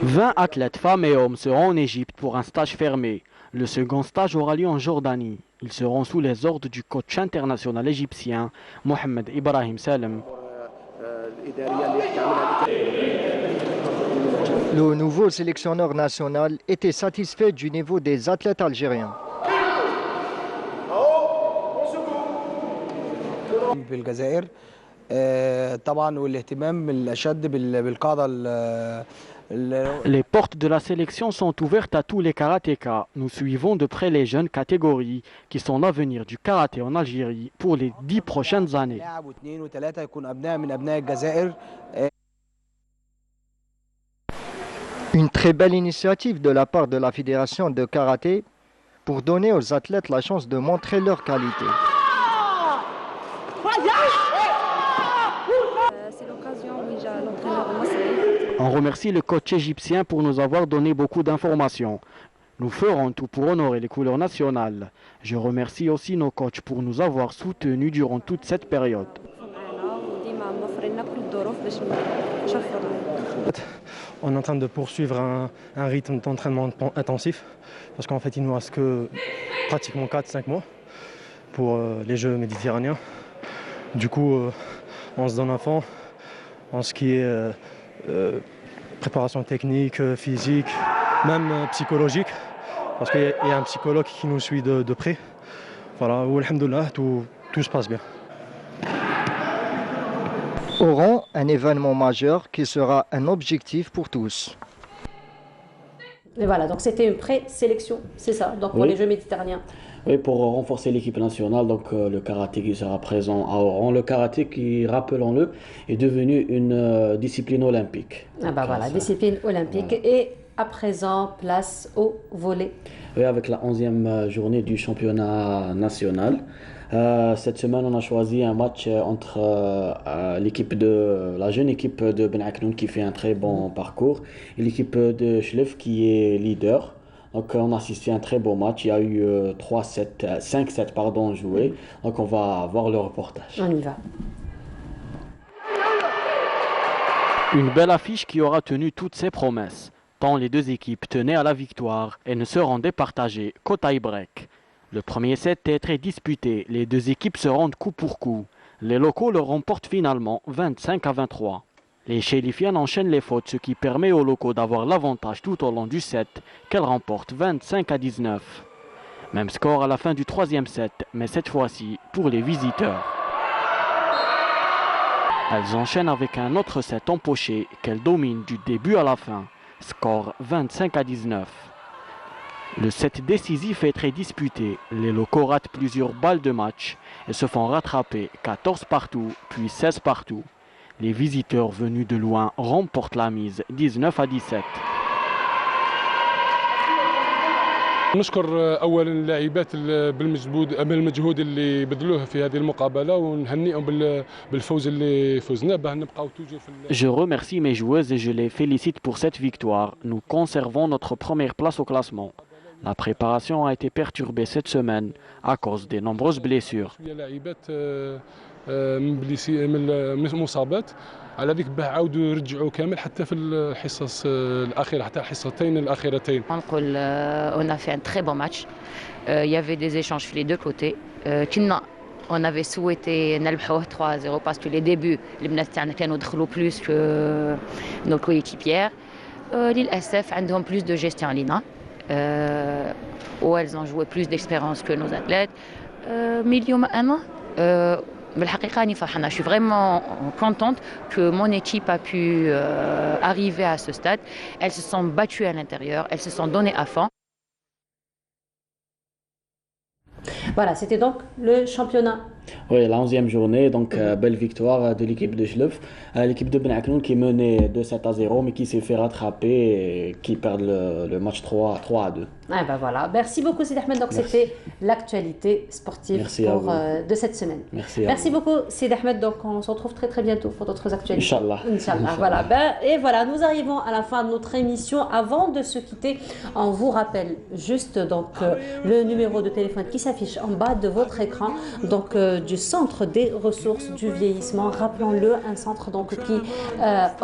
20 athlètes femmes et hommes seront en Égypte pour un stage fermé. Le second stage aura lieu en Jordanie. Ils seront sous les ordres du coach international égyptien Mohamed Ibrahim Salem. Le nouveau sélectionneur national était satisfait du niveau des athlètes algériens. بالجزائر طبعا والاهتمام الاشد بالقاعده Les portes de la sélection sont ouvertes à tous les karatékas. Nous suivons de près les jeunes catégories qui sont l'avenir du karaté en Algérie pour les 10 prochaines années. Une très belle initiative de la part de la Fédération de karaté pour donner aux athlètes la chance de montrer leur qualité. C'est l'occasion où l'entraîneur On remercie le coach égyptien pour nous avoir donné beaucoup d'informations. Nous ferons tout pour honorer les couleurs nationales. Je remercie aussi nos coachs pour nous avoir soutenus durant toute cette période. On est en train de poursuivre un rythme d'entraînement intensif parce qu'en fait il nous reste que pratiquement 4-5 mois pour les Jeux méditerranéens. Du coup on se donne à fond en ce qui est préparation technique, physique, même psychologique parce qu'il y a un psychologue qui nous suit de près. Voilà, où alhamdoulilah tout se passe bien. Auront un événement majeur qui sera un objectif pour tous. Et voilà, donc c'était une pré-sélection, c'est ça, donc pour les Jeux méditerranéens. Oui, pour renforcer l'équipe nationale, donc le karaté qui sera présent à Oran. Le karaté qui, rappelons-le, est devenu une discipline olympique. Ah bah voilà, discipline olympique. Voilà. Et à présent, place au volley. Oui, avec la 11e journée du championnat national. Cette semaine, on a choisi un match entre la jeune équipe de Ben Aknoun qui fait un très bon parcours et l'équipe de Chlef qui est leader. Donc on a assisté à un très beau match. Il y a eu 5-7 joués. Donc on va voir le reportage. On y va. Une belle affiche qui aura tenu toutes ses promesses. Tant les deux équipes tenaient à la victoire et ne se rendaient partagées qu'au tie-break. Le premier set est très disputé, les deux équipes se rendent coup pour coup. Les locaux le remportent finalement 25-23. Les Chérifiennes enchaînent les fautes, ce qui permet aux locaux d'avoir l'avantage tout au long du set, qu'elles remportent 25-19. Même score à la fin du troisième set, mais cette fois-ci pour les visiteurs. Elles enchaînent avec un autre set empoché qu'elles dominent du début à la fin. Score 25-19. Le set décisif est très disputé. Les locaux ratent plusieurs balles de match et se font rattraper 14 partout, puis 16 partout. Les visiteurs venus de loin remportent la mise 19-17. نشكر اولا اللاعبات بالمجهود اللي بذلوه في هذه المقابله ونهنئهم بالفوز اللي فزنا باه نبقاو توجور في. Je remercie mes joueuses et je les félicite pour cette victoire. Nous conservons notre première place au classement. La préparation a été perturbée cette semaine à cause des nombreuses blessures. لاعبات من مصابات على ذيك باه عاودوا يرجعوا كامل حتى في الحصص الاخيره حتى الحصتين الاخيرتين. On a fait un très bon match. Il y avait des échanges sur les deux côtés. On avait souhaité نلبحوه 3-0 parce que les débuts les بنات تاعنا كانوا دخلوا plus que nos coéquipières. للاسف عندهم plus de gestion لينا. Où elles ont joué plus d'expérience que nos athlètes. Mais اليوم أنا بالحقيقة أنا فرحانة. Je suis vraiment contente que mon équipe a pu arriver à ce stade. Elles se sont battues à l'intérieur, elles se sont données à fond. Voilà, c'était donc le championnat. Oui, la 11e journée, donc belle victoire de l'équipe de Chlef. L'équipe de Ben Aknoun qui menait 2-7-0 mais qui s'est fait rattraper et qui perd le match 3-2. Ah ben voilà. Merci beaucoup Sid Ahmed. Donc c'était l'actualité sportive de cette semaine. Merci beaucoup Sid Ahmed. Donc on se retrouve très très bientôt pour d'autres actualités. Inch'Allah. Inch'Allah. Voilà. Et voilà, nous arrivons à la fin de notre émission. Avant de se quitter, on vous rappelle juste donc le numéro de téléphone qui s'affiche en bas de votre écran. Donc du centre des ressources du vieillissement. Rappelons-le, un centre donc qui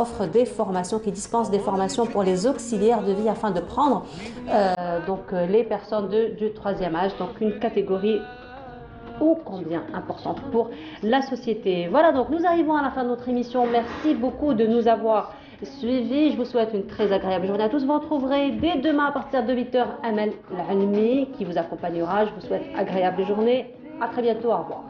offre des formations, qui dispense des formations pour les auxiliaires de vie afin de prendre donc les personnes du troisième âge, donc une catégorie ô combien importante pour la société. Voilà, donc nous arrivons à la fin de notre émission. Merci beaucoup de nous avoir suivis. Je vous souhaite une très agréable journée à tous. Vous retrouverez dès demain à partir de 8h Amel Al-Almi qui vous accompagnera. Je vous souhaite agréable journée. À très bientôt. Au revoir.